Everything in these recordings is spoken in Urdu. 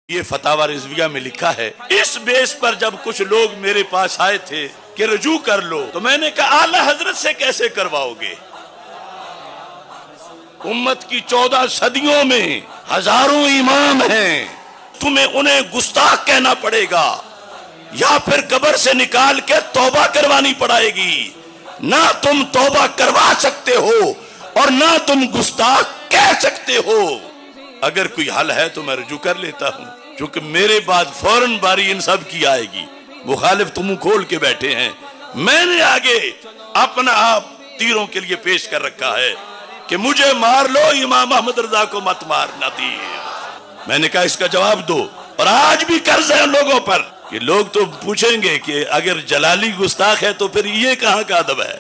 یہ فتاوی رضویہ میں لکھا ہے، اس بیس پر جب کچھ لوگ میرے پاس آئے تھے کہ رجوع کر لو، تو میں نے کہا اعلی حضرت سے کیسے کرواؤ گے؟ امت کی 14 صدیوں میں ہزاروں امام ہیں، تمہیں انہیں گستاخ کہنا پڑے گا یا پھر قبر سے نکال کے توبہ کروانی پڑے گی؟ نہ تم توبہ کروا سکتے ہو اور نہ تم گستاخ کہہ سکتے ہو۔ اگر کوئی حل ہے تو میں رجوع کر لیتا ہوں، چونکہ میرے بعد فوراً باری ان سب کی آئے گی۔ مخالف تو منہ کھول کے بیٹھے ہیں، میں نے آگے اپنا آپ تیروں کے لیے پیش کر رکھا ہے کہ مجھے مار لو، امام احمد رضا کو مت مارنا تھی۔ میں نے کہا اس کا جواب دو، اور آج بھی قرض ہے لوگوں پر کہ لوگ تو پوچھیں گے کہ اگر جلالی گستاخ ہے تو پھر یہ کہاں کا ادب ہے؟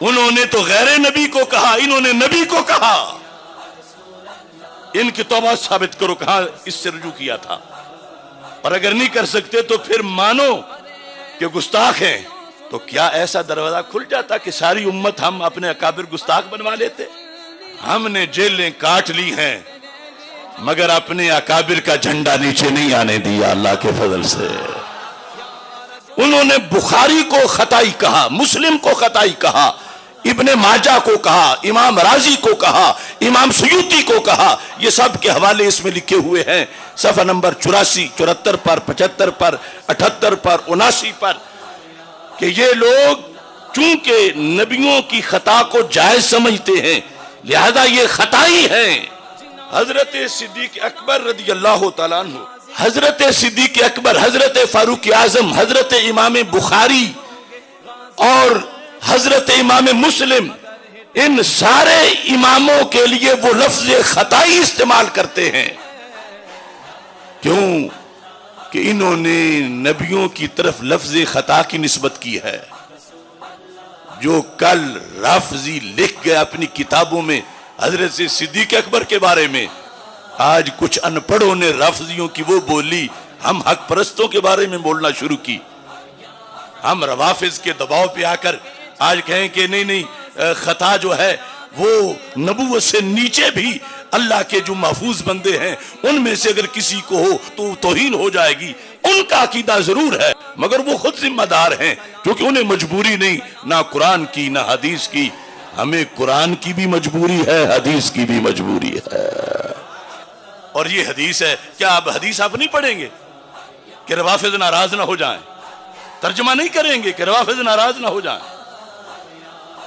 انہوں نے تو غیر نبی کو کہا، انہوں نے نبی کو کہا۔ ان کی توبہ ثابت کرو کہاں اس سے رجوع کیا تھا، اور اگر نہیں کر سکتے تو پھر مانو کہ گستاخ ہیں، تو کیا ایسا دروازہ کھل جاتا کہ ساری امت ہم اپنے اکابر گستاخ بنوا لیتے؟ ہم نے جیلیں کاٹ لی ہیں مگر اپنے اکابر کا جھنڈا نیچے نہیں آنے دیا اللہ کے فضل سے۔ انہوں نے بخاری کو خطائی کہا، مسلم کو خطائی کہا، ابن ماجہ کو کہا، امام رازی کو کہا، امام سیوطی کو کہا۔ یہ سب کے حوالے اس میں لکھے ہوئے ہیں، صفحہ نمبر 84، 74 پر، 75 پر، 78 پر، 79 پر، کہ یہ لوگ چونکہ نبیوں کی خطا کو جائز سمجھتے ہیں لہذا یہ خطائی ہیں۔ حضرت صدیق اکبر رضی اللہ تعالیٰ عنہ، حضرت صدیق اکبر، حضرت فاروق اعظم، حضرت امام بخاری اور حضرت امام مسلم، ان سارے اماموں کے لیے وہ لفظ خطائی استعمال کرتے ہیں۔ کیوں؟ کہ انہوں نے نبیوں کی طرف لفظ خطا کی نسبت کی ہے۔ جو کل رافضی لکھ گئے اپنی کتابوں میں حضرت صدیق اکبر کے بارے میں، آج کچھ ان پڑھوں نے رافضیوں کی وہ بولی ہم حق پرستوں کے بارے میں بولنا شروع کی۔ ہم روافض کے دباؤ پہ آ کر آج کہیں کہ نہیں خطا جو ہے وہ نبوت سے نیچے بھی اللہ کے جو محفوظ بندے ہیں ان میں سے اگر کسی کو ہو تو توہین ہو جائے گی۔ ان کا عقیدہ ضرور ہے مگر وہ خود ذمہ دار ہیں، کیونکہ انہیں مجبوری نہیں، نہ قرآن کی نہ حدیث کی۔ ہمیں قرآن کی بھی مجبوری ہے، حدیث کی بھی مجبوری ہے۔ اور یہ حدیث ہے، کیا اب حدیث آپ نہیں پڑھیں گے کہ روافض ناراض نہ ہو جائیں؟ ترجمہ نہیں کریں گے کہ روافض ناراض نہ ہو جائیں؟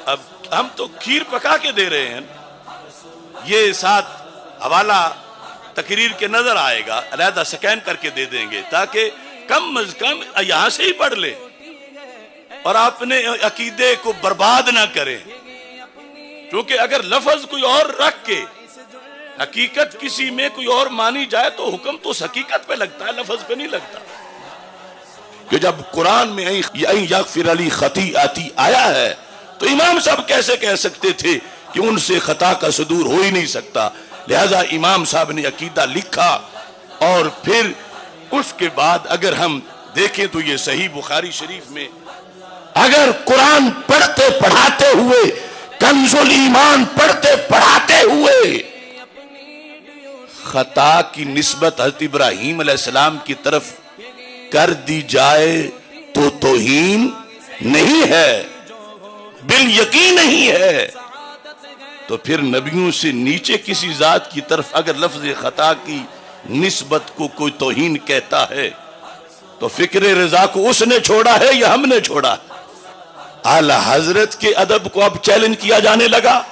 اب ہم تو کھیر پکا کے دے رہے ہیں۔ یہ ساتھ حوالہ تقریر کے نظر آئے گا، علیحدہ سکین کر کے دے دیں گے تاکہ کم از کم یہاں سے ہی پڑھ لے اور اپنے عقیدے کو برباد نہ کریں۔ کیونکہ اگر لفظ کوئی اور رکھ کے حقیقت کسی میں کوئی اور مانی جائے تو حکم تو اس حقیقت پہ لگتا ہے، لفظ پہ نہیں لگتا۔ کہ جب قرآن میں "اَن یغفر لی خطیئتی" آیا ہے تو امام صاحب کیسے کہہ سکتے تھے کہ ان سے خطا کا صدور ہو ہی نہیں سکتا؟ لہذا امام صاحب نے عقیدہ لکھا، اور پھر اس کے بعد اگر ہم دیکھیں تو یہ صحیح بخاری شریف میں اگر قرآن پڑھتے پڑھاتے ہوئے، کنز الایمان پڑھتے پڑھاتے ہوئے خطا کی نسبت حضرت ابراہیم علیہ السلام کی طرف کر دی جائے تو توہین نہیں ہے، بالیقین نہیں ہے۔ تو پھر نبیوں سے نیچے کسی ذات کی طرف اگر لفظ خطا کی نسبت کو کوئی توہین کہتا ہے تو فکر رضا کو اس نے چھوڑا ہے یا ہم نے چھوڑا ہے؟ اعلی حضرت کے ادب کو اب چیلنج کیا جانے لگا،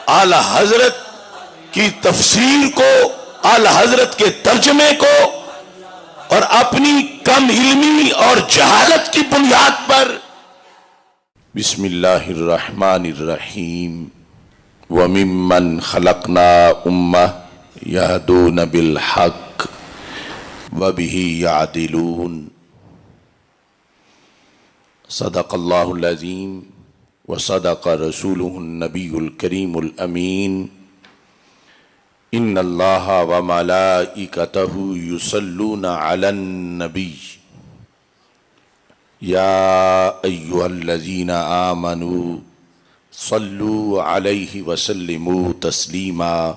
اعلی حضرت کی تفسیر کو، اعلی حضرت کے ترجمے کو، اور اپنی کم علمی اور جہالت کی بنیاد پر۔ بسم اللہ الرحمن الرحیم۔ وَمِمَّنْ خَلَقْنَا أُمَّةً يَهْدُونَ بِالْحَقِّ وَبِهِ يَعْدِلُونَ۔ صدق اللہ العظیم وصدق رسولہ النبی الکریم الامین۔ ان اللہ وملائکتہ یصلون علی النبی یا ایہا الذین آمنوا صلوا علیہ وسلموا تسلیما۔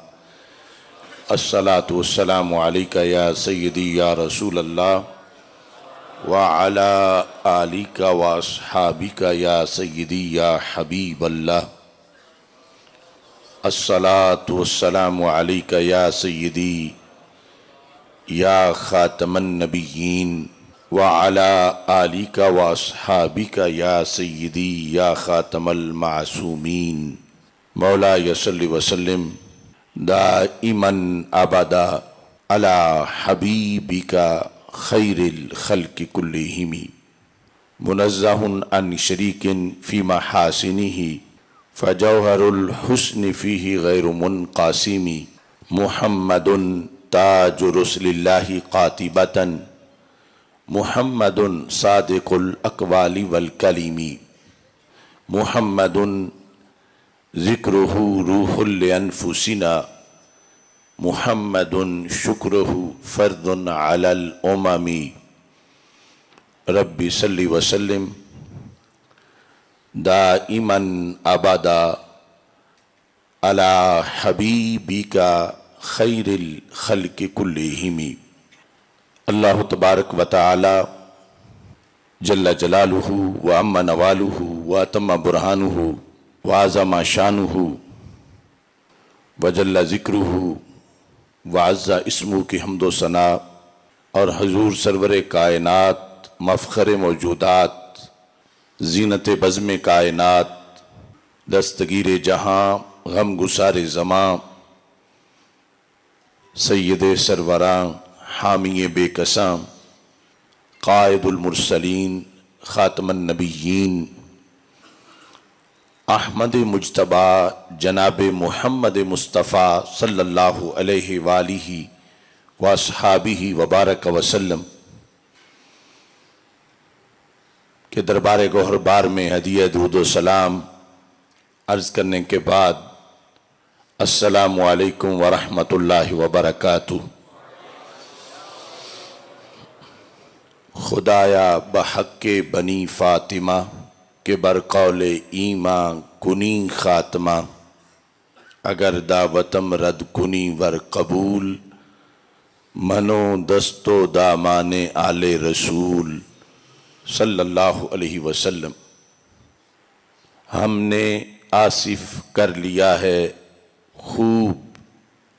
الصلاۃ والسلام علیک یا سیدی یا رسول اللہ وعلی آلک واصحابک یا سیدی یا حبیب اللہ الصلاۃ والسلام علیک یا سیدی یا خاتم النبیین وعلی آلک واصحابک یا سیدی یا خاتم المعصومین مولا صلی وسلم دائما ابدا علی حبیبک خیر الخلق کلہم منزہ عن شریک فی محاسنہ فجوہر الحسن فیہ غیر منقاسم محمد تاج رسل اللہ قاطبۃ محمد صادق الاقوال والکلم محمد ذکرہ روح لانفسنا محمد شکرہ فرد علی الامم رب صلی وسلم دائما ابدا علی حبیبک خیر الخلق کلہم۔ اللہ تبارک و تعالی جل جلالہ وعم نوالہ واتم برہانہ وعظم شانہ وجل ذکرہ وعز اسمہ کی حمد و ثنا اور حضور سرور کائنات مفخر موجودات زینت بزم کائنات دستگیر جہاں غم گسار زماں سید سروراں حامی بے کساں قائد المرسلین خاتم النبیین احمد مجتبی جناب محمد مصطفیٰ صلی اللہ علیہ وآلہ واصحابہ وبارک وسلم کے دربار گوہر بار میں ہدیہ درود و سلام عرض کرنے کے بعد السلام علیکم ورحمۃ اللہ وبرکاتہ۔ خدایا بحق بنی فاطمہ کہ برقول ایمان کنی خاتمہ اگر دعوتم رد کنی ور قبول منو دستو دامان آل رسول صلی اللہ علیہ وسلم۔ ہم نے آصف کر لیا ہے خوب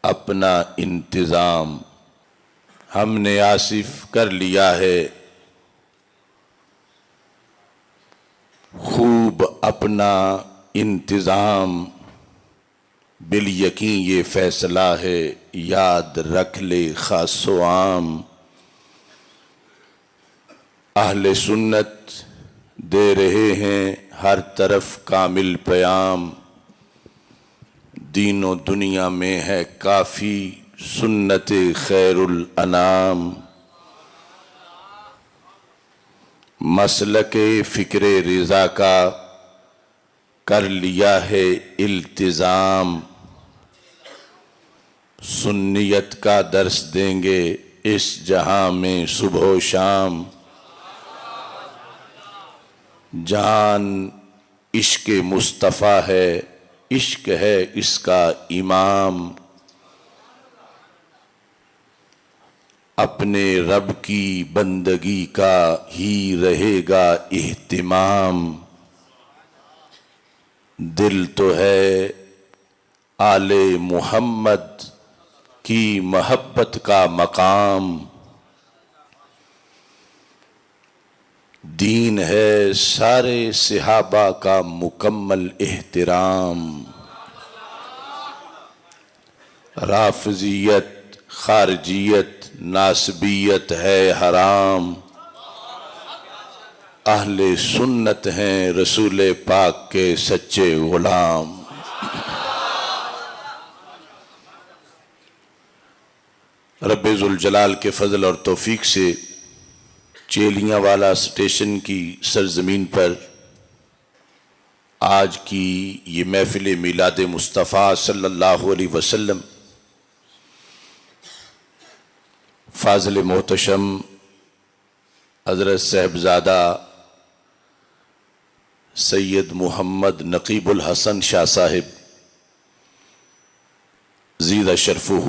اپنا انتظام، ہم نے آصف کر لیا ہے خوب اپنا انتظام، بالیقین یہ فیصلہ ہے یاد رکھ لے خاص و عام۔ اہل سنت دے رہے ہیں ہر طرف کامل پیام، دین و دنیا میں ہے کافی سنت خیر الانام۔ مسلک فکر رضا کا کر لیا ہے التزام، سنیت کا درس دیں گے اس جہاں میں صبح و شام۔ جان عشق مصطفیٰ ہے، عشق ہے اس کا امام، اپنے رب کی بندگی کا ہی رہے گا اہتمام۔ دل تو ہے آل محمد کی محبت کا مقام، دین ہے سارے صحابہ کا مکمل احترام۔ رافضیت خارجیت ناسبیت ہے حرام، اہل سنت ہیں رسول پاک کے سچے غلام۔ رب ذوالجلال کے فضل اور توفیق سے چیلیاں والا اسٹیشن کی سرزمین پر آج کی یہ محفل میلاد مصطفیٰ صلی اللہ علیہ وسلم فاضل محتشم حضرت صاحبزادہ سید محمد نقیب الحسن شاہ صاحب زیدہ شرفہ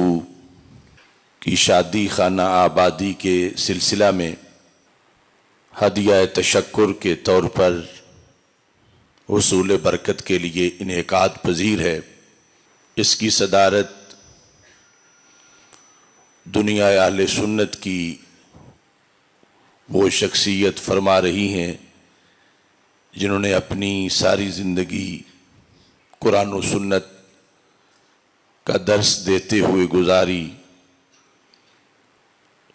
کی شادی خانہ آبادی کے سلسلہ میں ہدیہ تشکر کے طور پر حصول برکت کے لیے انعقاد پذیر ہے۔ اس کی صدارت دنیا اہل سنت کی وہ شخصیت فرما رہی ہیں جنہوں نے اپنی ساری زندگی قرآن و سنت کا درس دیتے ہوئے گزاری،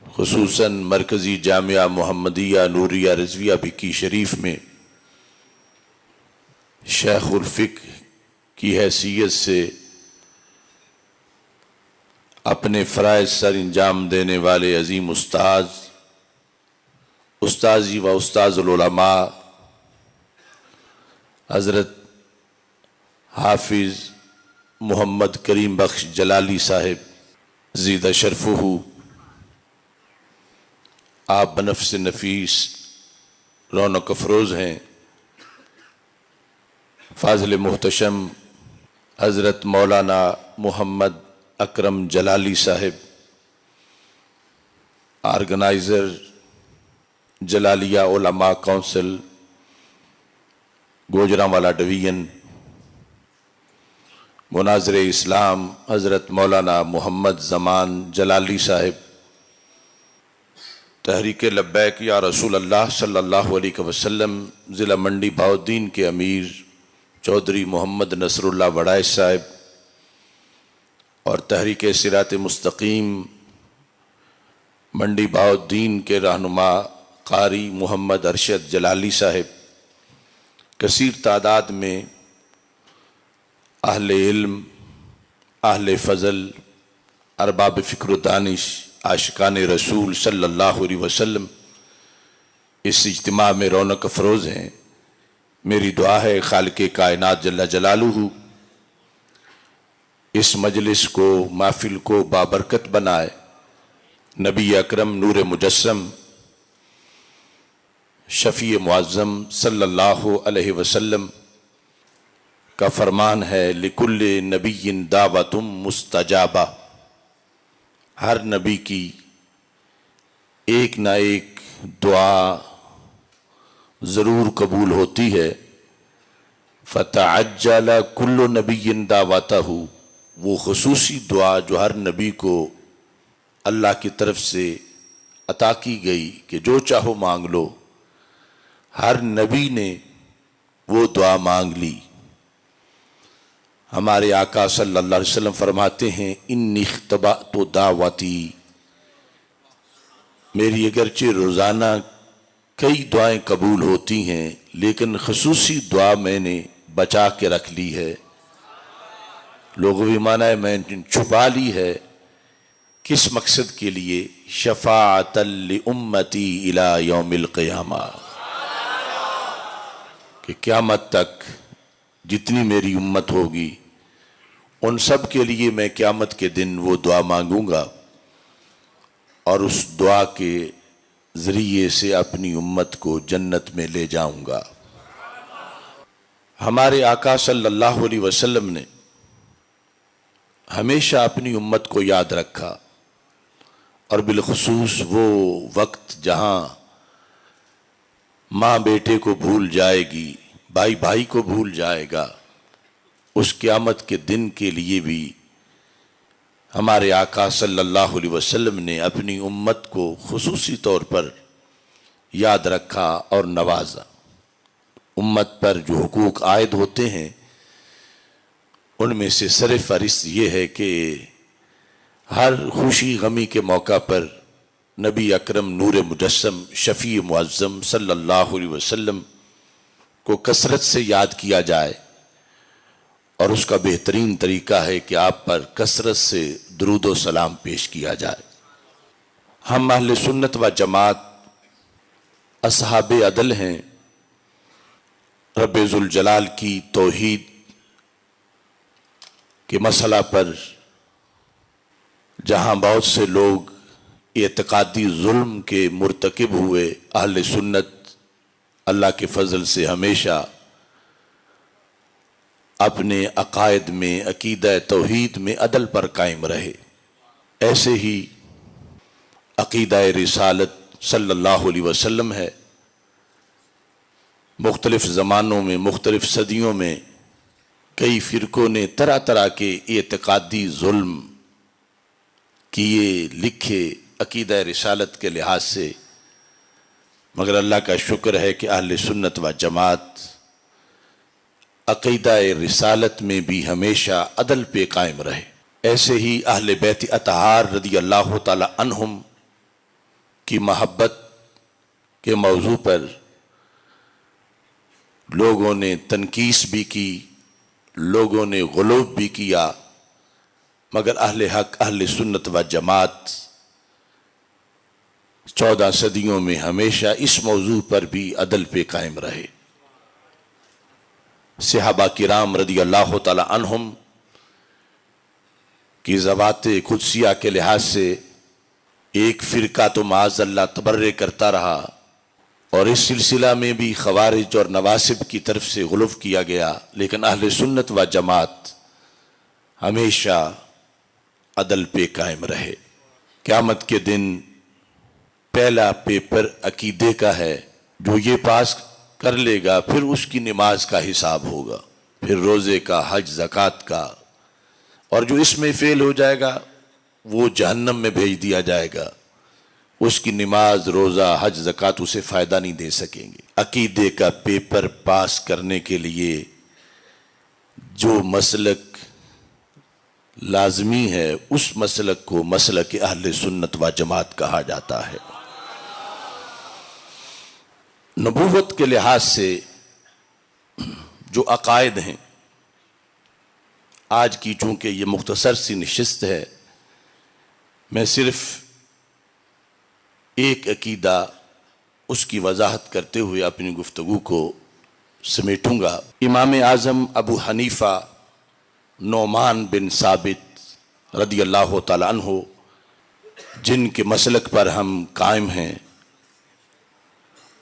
خصوصاً مرکزی جامعہ محمدیہ نوریہ رضویہ بکی شریف میں شیخ الفقہ کی حیثیت سے اپنے فرائض سر انجام دینے والے عظیم استاذی و استاذ العلماء حضرت حافظ محمد کریم بخش جلالی صاحب زیدہ شرفہ، آپ بنفس نفیس رونق افروز ہیں۔ فاضل محتشم حضرت مولانا محمد اکرم جلالی صاحب، آرگنائزر جلالیہ علماء کونسل گوجرانوالا ڈویژن، مناظر اسلام حضرت مولانا محمد زمان جلالی صاحب، تحریک لبیک یا رسول اللہ صلی اللہ علیہ وسلم ضلع منڈی بہاؤالدین کے امیر چودھری محمد نصر اللہ وڑائچ صاحب، اور تحریک صراط مستقیم منڈی بہاؤالدین کے رہنما قاری محمد ارشد جلالی صاحب، کثیر تعداد میں اہل علم، اہل فضل، ارباب فکر و دانش، عاشقان رسول صلی اللہ علیہ وسلم اس اجتماع میں رونق افروز ہیں۔ میری دعا ہے خالق کائنات جل جلالہ اس مجلس کو، محفل کو بابرکت بنائے۔ نبی اکرم نور مجسم شفیع معظم صلی اللہ علیہ وسلم کا فرمان ہے لکل نبی دعوت مستجابہ، ہر نبی کی ایک نہ ایک دعا ضرور قبول ہوتی ہے۔ فتعجل کل نبی دعوتہ، وہ خصوصی دعا جو ہر نبی کو اللہ کی طرف سے عطا کی گئی کہ جو چاہو مانگ لو، ہر نبی نے وہ دعا مانگ لی۔ ہمارے آقا صلی اللہ علیہ وسلم فرماتے ہیں انی اختبأت دعوتی، میری اگرچہ روزانہ کئی دعائیں قبول ہوتی ہیں لیکن خصوصی دعا میں نے بچا کے رکھ لی ہے۔ لغوی معنی ہے میں نے چھپا لی ہے۔ کس مقصد کے لیے؟ شفاعۃ لامتی الی یوم القیامہ، کہ قیامت تک جتنی میری امت ہوگی ان سب کے لیے میں قیامت کے دن وہ دعا مانگوں گا اور اس دعا کے ذریعے سے اپنی امت کو جنت میں لے جاؤں گا۔ ہمارے آقا صلی اللہ علیہ وسلم نے ہمیشہ اپنی امت کو یاد رکھا، اور بالخصوص وہ وقت جہاں ماں بیٹے کو بھول جائے گی، بھائی بھائی کو بھول جائے گا، اس قیامت کے دن کے لیے بھی ہمارے آقا صلی اللہ علیہ وسلم نے اپنی امت کو خصوصی طور پر یاد رکھا اور نوازا۔ امت پر جو حقوق عائد ہوتے ہیں ان میں سے سر فہرست یہ ہے کہ ہر خوشی غمی کے موقع پر نبی اکرم نور مجسم شفیع معظم صلی اللہ علیہ وسلم کو کثرت سے یاد کیا جائے، اور اس کا بہترین طریقہ ہے کہ آپ پر کثرت سے درود و سلام پیش کیا جائے۔ ہم اہل سنت و جماعت اصحاب عدل ہیں۔ رب ذوالجلال کی توحید کے مسئلہ پر جہاں بہت سے لوگ اعتقادی ظلم کے مرتکب ہوئے، اہل سنت اللہ کے فضل سے ہمیشہ اپنے عقائد میں، عقیدہ توحید میں عدل پر قائم رہے۔ ایسے ہی عقیدہ رسالت صلی اللہ علیہ وسلم ہے۔ مختلف زمانوں میں، مختلف صدیوں میں کئی فرقوں نے طرح طرح کے اعتقادی ظلم کیے، لکھے عقیدہ رسالت کے لحاظ سے، مگر اللہ کا شکر ہے کہ اہل سنت و جماعت عقیدہ رسالت میں بھی ہمیشہ عدل پہ قائم رہے۔ ایسے ہی اہل بیت اطہار رضی اللہ تعالی عنہم کی محبت کے موضوع پر لوگوں نے تنقیس بھی کی، لوگوں نے غلو بھی کیا، مگر اہل حق اہل سنت و جماعت 14 صدیوں میں ہمیشہ اس موضوع پر بھی عدل پہ قائم رہے۔ صحابہ کرام رضی اللہ تعالی عنہم کی ذوات قدسیہ کے لحاظ سے ایک فرقہ تو معاذ اللہ تبرئ کرتا رہا، اور اس سلسلہ میں بھی خوارج اور نواسب کی طرف سے غلو کیا گیا، لیکن اہل سنت و جماعت ہمیشہ عدل پہ قائم رہے۔ قیامت کے دن پہلا پیپر عقیدے کا ہے، جو یہ پاس کر لے گا پھر اس کی نماز کا حساب ہوگا، پھر روزے کا، حج زکوٰۃ کا، اور جو اس میں فیل ہو جائے گا وہ جہنم میں بھیج دیا جائے گا، اس کی نماز، روزہ، حج زکوٰۃ اسے فائدہ نہیں دے سکیں گے۔ عقیدے کا پیپر پاس کرنے کے لیے جو مسلک لازمی ہے اس مسلک کو مسلک اہل سنت و جماعت کہا جاتا ہے۔ نبوت کے لحاظ سے جو عقائد ہیں، آج کی چونکہ یہ مختصر سی نشست ہے، میں صرف ایک عقیدہ اس کی وضاحت کرتے ہوئے اپنی گفتگو کو سمیٹوں گا۔ امام اعظم ابو حنیفہ نعمان بن ثابت رضی اللہ تعالی عنہ، جن کے مسلک پر ہم قائم ہیں،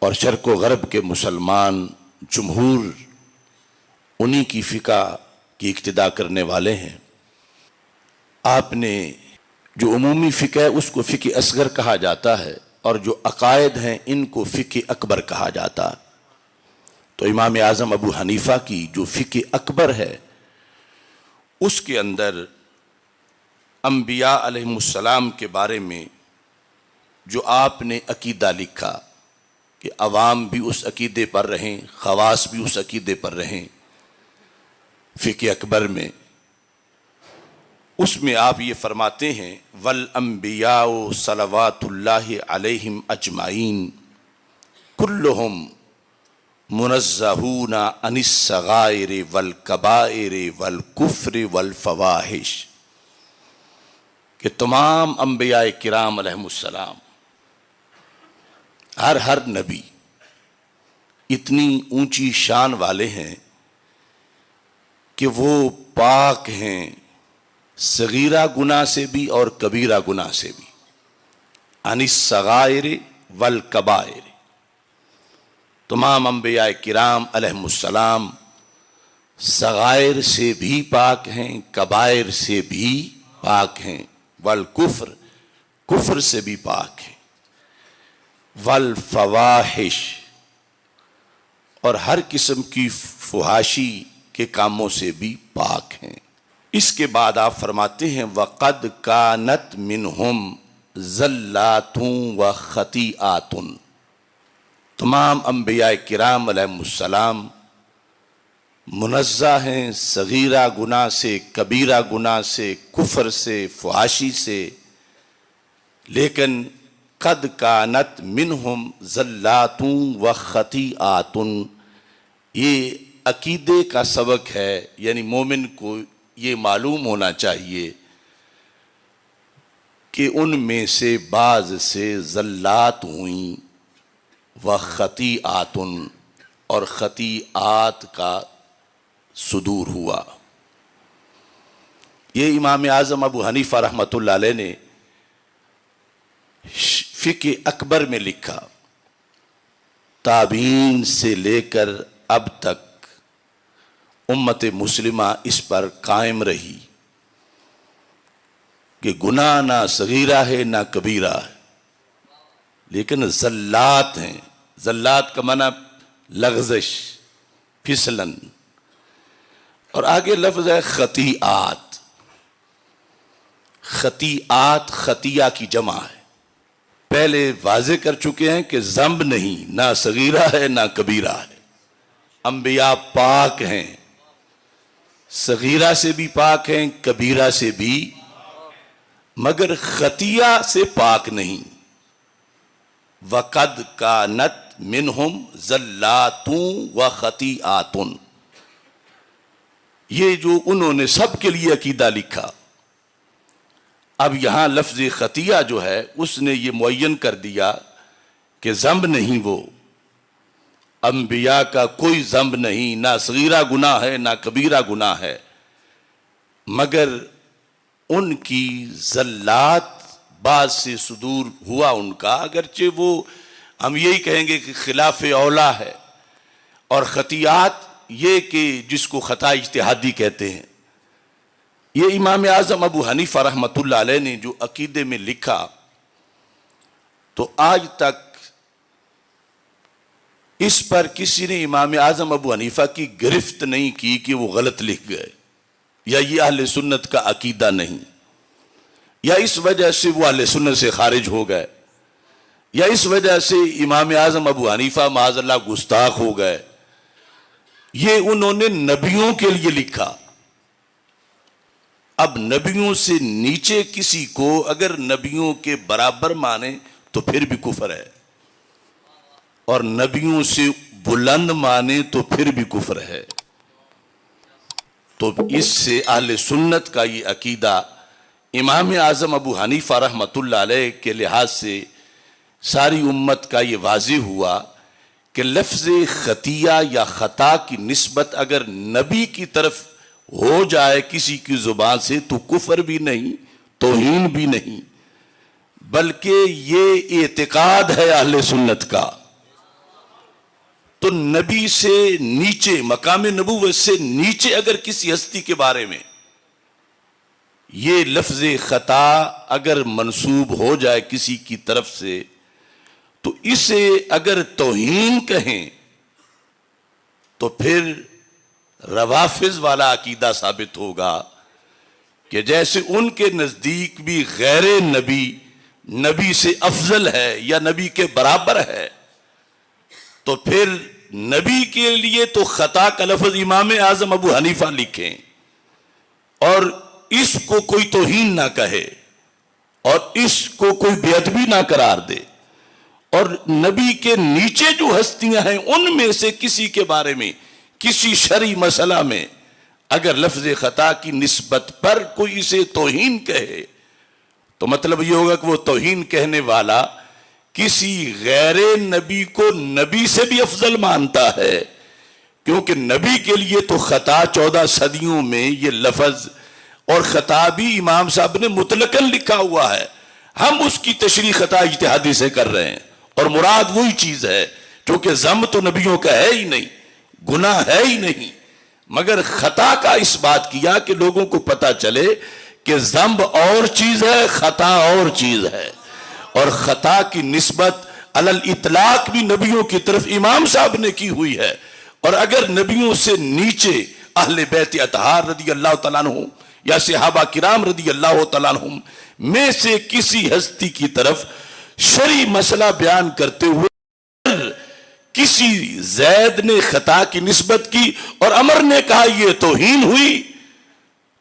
اور شرق و غرب کے مسلمان جمہور انہی کی فقہ کی اقتداء کرنے والے ہیں۔ آپ نے جو عمومی فقہ ہے اس کو فقہ اصغر کہا جاتا ہے، اور جو عقائد ہیں ان کو فقہ اکبر کہا جاتا ہے۔ تو امام اعظم ابو حنیفہ کی جو فقہ اکبر ہے، اس کے اندر انبیاء علیہم السلام کے بارے میں جو آپ نے عقیدہ لکھا کہ عوام بھی اس عقیدے پر رہیں، خواص بھی اس عقیدے پر رہیں، فقہ اکبر میں اس میں آپ یہ فرماتے ہیں والانبیاء صلوات اللہ علیہم اجمعین کلہم منزہون عن الصغائر والکبائر والکفر والفواحش، کہ تمام انبیاء کرام علیہم السلام، ہر نبی اتنی اونچی شان والے ہیں کہ وہ پاک ہیں صغیرہ گناہ سے بھی اور کبیرہ گناہ سے بھی، عن الصغائر والکبائر۔ تمام انبیاء کرام علیہم السلام صغائر سے بھی پاک ہیں، کبائر سے بھی پاک ہیں، والکفر، کفر سے بھی پاک ہیں، والفواحش، اور ہر قسم کی فحاشی کے کاموں سے بھی پاک ہیں۔ اس کے بعد آپ فرماتے ہیں وَقَدْ كَانَتْ مِنْهُمْ زَلَّاتٌ وَخَطِیئَاتٌ، تمام انبیاء کرام علیہم السلام منزہ ہیں صغیرہ گناہ سے، کبیرہ گناہ سے، کفر سے، فحاشی سے، لیکن قد کانت منہم زلات و خطیئات، یہ عقیدے کا سبق ہے، یعنی مومن کو یہ معلوم ہونا چاہیے کہ ان میں سے بعض سے زلات ہوئیں و خطیئات، اور خطیئات کا صدور ہوا۔ یہ امام اعظم ابو حنیفہ رحمۃ اللہ علیہ نے فقہ اکبر میں لکھا۔ تابعین سے لے کر اب تک امت مسلمہ اس پر قائم رہی کہ گناہ نہ صغیرہ ہے نہ کبیرہ ہے، لیکن زلات ہیں. زلات کا معنی لغزش، پھسلن. اور آگے لفظ ہے خطیئات. خطیئات خطیہ کی جمع ہے. پہلے واضح کر چکے ہیں کہ ذنب نہیں، نہ صغیرہ ہے نہ کبیرہ ہے. انبیاء پاک ہیں، صغیرہ سے بھی پاک ہیں، کبیرہ سے بھی، مگر خطیہ سے پاک نہیں. وَقَدْ كَانَتْ مِنْهُمْ زَلَّاتٌ وَخَطِیئَاتٌ. یہ جو انہوں نے سب کے لیے عقیدہ لکھا. اب یہاں لفظ خطیہ جو ہے اس نے یہ معین کر دیا کہ ذنب نہیں. وہ انبیاء کا کوئی ذنب نہیں، نہ صغیرہ گناہ ہے نہ کبیرہ گناہ ہے، مگر ان کی زلات بعض سے صدور ہوا ان کا. اگرچہ وہ ہم یہی کہیں گے کہ خلاف اولا ہے. اور خطیات یہ کہ جس کو خطا اجتہادی کہتے ہیں، یہ امام اعظم ابو حنیفہ رحمۃ اللہ علیہ نے جو عقیدے میں لکھا، تو آج تک اس پر کسی نے امام اعظم ابو حنیفہ کی گرفت نہیں کی کہ وہ غلط لکھ گئے، یا یہ اہل سنت کا عقیدہ نہیں، یا اس وجہ سے وہ اہل سنت سے خارج ہو گئے، یا اس وجہ سے امام اعظم ابو حنیفہ معاذ اللہ گستاخ ہو گئے. یہ انہوں نے نبیوں کے لیے لکھا. اب نبیوں سے نیچے کسی کو اگر نبیوں کے برابر مانے تو پھر بھی کفر ہے، اور نبیوں سے بلند مانے تو پھر بھی کفر ہے. تو اس سے اہل سنت کا یہ عقیدہ امام اعظم ابو حنیفہ رحمۃ اللہ علیہ کے لحاظ سے ساری امت کا یہ واضح ہوا کہ لفظ خطیہ یا خطا کی نسبت اگر نبی کی طرف ہو جائے کسی کی زبان سے تو کفر بھی نہیں، توہین بھی نہیں، بلکہ یہ اعتقاد ہے اہل سنت کا. تو نبی سے نیچے، مقام نبوت سے نیچے اگر کسی ہستی کے بارے میں یہ لفظ خطا اگر منسوب ہو جائے کسی کی طرف سے، تو اسے اگر توہین کہیں تو پھر روافض والا عقیدہ ثابت ہوگا کہ جیسے ان کے نزدیک بھی غیر نبی نبی سے افضل ہے یا نبی کے برابر ہے، تو پھر نبی کے لیے تو خطا کا لفظ امام اعظم ابو حنیفہ لکھیں اور اس کو کوئی توہین نہ کہے اور اس کو کوئی بےادبی نہ قرار دے، اور نبی کے نیچے جو ہستیاں ہیں ان میں سے کسی کے بارے میں کسی شرعی مسئلہ میں اگر لفظ خطا کی نسبت پر کوئی اسے توہین کہے تو مطلب یہ ہوگا کہ وہ توہین کہنے والا کسی غیر نبی کو نبی سے بھی افضل مانتا ہے، کیونکہ نبی کے لیے تو خطا 14 صدیوں میں یہ لفظ اور خطا بھی امام صاحب نے مطلقاً لکھا ہوا ہے. ہم اس کی تشریح خطا اجتہادی سے کر رہے ہیں، اور مراد وہی چیز ہے، کیونکہ ذنب تو نبیوں کا ہے ہی نہیں، گناہ ہے ہی نہیں، مگر خطا کا اس بات کیا کہ لوگوں کو پتا چلے کہ ذنب اور چیز ہے، خطا اور چیز ہے. اور خطا کی نسبت علی الاطلاق بھی نبیوں کی طرف امام صاحب نے کی ہوئی ہے. اور اگر نبیوں سے نیچے اہل بیت اطہار رضی اللہ تعالیٰ عنہ یا صحابہ کرام رضی اللہ تعالیٰ عنہ میں سے کسی ہستی کی طرف شرعی مسئلہ بیان کرتے ہوئے کسی زید نے خطا کی نسبت کی اور عمر نے کہا یہ توہین ہوئی،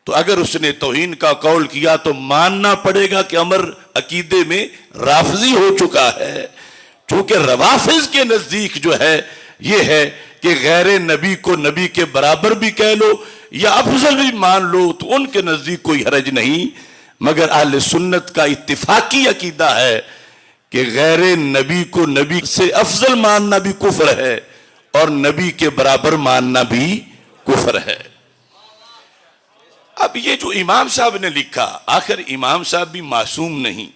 تو اگر اس نے توہین کا قول کیا تو ماننا پڑے گا کہ عمر عقیدے میں رافضی ہو چکا ہے. چونکہ روافض کے نزدیک جو ہے یہ ہے کہ غیر نبی کو نبی کے برابر بھی کہہ لو یا افضل بھی مان لو تو ان کے نزدیک کوئی حرج نہیں، مگر اہل سنت کا اتفاقی عقیدہ ہے کہ غیر نبی کو نبی سے افضل ماننا بھی کفر ہے اور نبی کے برابر ماننا بھی کفر ہے. اب یہ جو امام صاحب نے لکھا، آخر امام صاحب بھی معصوم نہیں،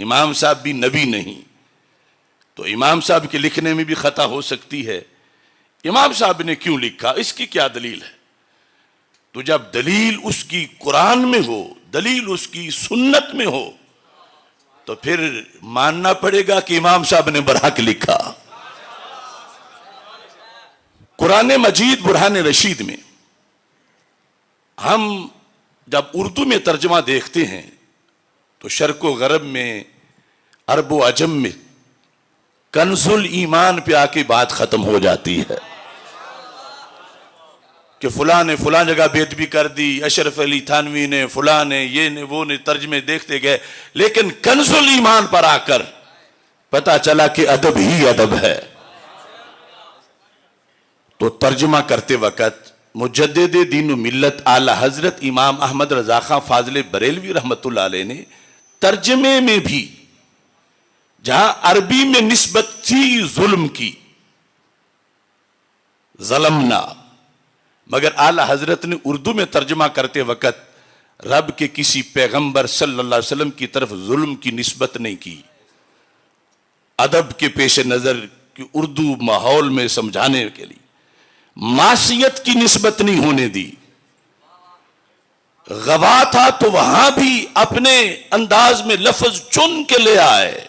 امام صاحب بھی نبی نہیں، تو امام صاحب کے لکھنے میں بھی خطا ہو سکتی ہے. امام صاحب نے کیوں لکھا، اس کی کیا دلیل ہے؟ تو جب دلیل اس کی قرآن میں ہو، دلیل اس کی سنت میں ہو، تو پھر ماننا پڑے گا کہ امام صاحب نے برحق لکھا۔ قرآن مجید برہان رشید میں ہم جب اردو میں ترجمہ دیکھتے ہیں تو شرق و غرب میں، عرب و عجم میں کنز الایمان پہ آ کے بات ختم ہو جاتی ہے کہ فلاں نے فلاں جگہ بےادبی کر دی، اشرف علی تھانوی نے، فلاں نے، یہ نے، وہ نے، ترجمے دیکھتے گئے، لیکن کنز الایمان پر آ کر پتا چلا کہ ادب ہی ادب ہے۔ تو ترجمہ کرتے وقت مجدد دین و ملت اعلی حضرت امام احمد رضا خان فاضل بریلوی رحمت اللہ علیہ نے ترجمے میں بھی جہاں عربی میں نسبت تھی ظلم کی، ظلمنا، مگر اعلی حضرت نے اردو میں ترجمہ کرتے وقت رب کے کسی پیغمبر صلی اللہ علیہ وسلم کی طرف ظلم کی نسبت نہیں کی، ادب کے پیش نظر کہ اردو ماحول میں سمجھانے کے لیے معصیت کی نسبت نہیں ہونے دی۔ غوا تھا تو وہاں بھی اپنے انداز میں لفظ چن کے لے آئے۔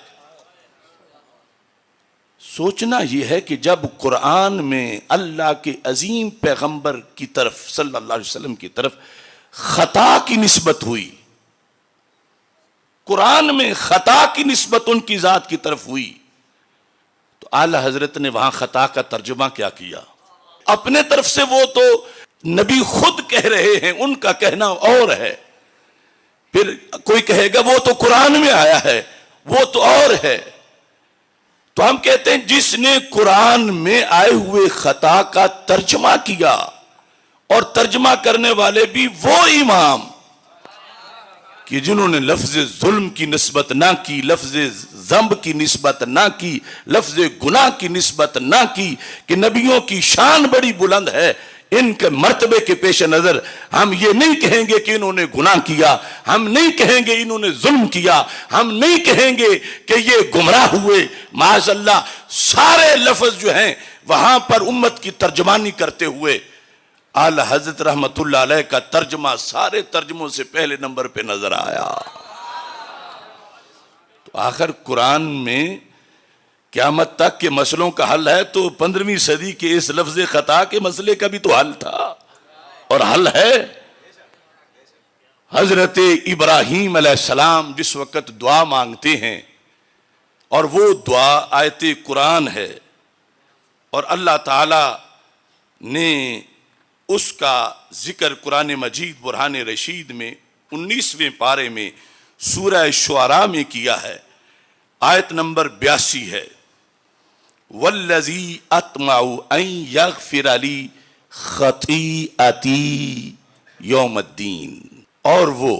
سوچنا یہ ہے کہ جب قرآن میں اللہ کے عظیم پیغمبر کی طرف صلی اللہ علیہ وسلم کی طرف خطا کی نسبت ہوئی، قرآن میں خطا کی نسبت ان کی ذات کی طرف ہوئی، تو اعلی حضرت نے وہاں خطا کا ترجمہ کیا کیا؟ اپنے طرف سے وہ تو نبی خود کہہ رہے ہیں، ان کا کہنا اور ہے، پھر کوئی کہے گا وہ تو قرآن میں آیا ہے، وہ تو اور ہے۔ تو ہم کہتے ہیں جس نے قرآن میں آئے ہوئے خطا کا ترجمہ کیا، اور ترجمہ کرنے والے بھی وہ امام کہ جنہوں نے لفظ ظلم کی نسبت نہ کی، لفظ ذنب کی نسبت نہ کی، لفظ گناہ کی نسبت نہ کی، کہ نبیوں کی شان بڑی بلند ہے، ان کے مرتبے کے پیش نظر ہم یہ نہیں کہیں گے کہ انہوں نے گناہ کیا، ہم نہیں کہیں گے انہوں نے ظلم کیا، ہم نہیں کہیں گے کہ یہ گمراہ ہوئے، معاذ اللہ۔ سارے لفظ جو ہیں وہاں پر امت کی ترجمانی کرتے ہوئے اعلی حضرت رحمت اللہ علیہ کا ترجمہ سارے ترجموں سے پہلے نمبر پہ نظر آیا۔ تو آخر قرآن میں قیامت تک کے مسئلوں کا حل ہے، تو 15ویں صدی کے اس لفظ خطا کے مسئلے کا بھی تو حل تھا اور حل ہے۔ حضرت ابراہیم علیہ السلام جس وقت دعا مانگتے ہیں، اور وہ دعا آیت قرآن ہے، اور اللہ تعالی نے اس کا ذکر قرآن مجید برہان رشید میں 19ویں پارے میں سورہ شعراء میں کیا ہے، آیت نمبر 82 ہے، وَالَّذِي أَطْمَعُ أَن يَغْفِرَ لِي خَطِيئَتِي يَوْمَ الدِّينِ، اور وہ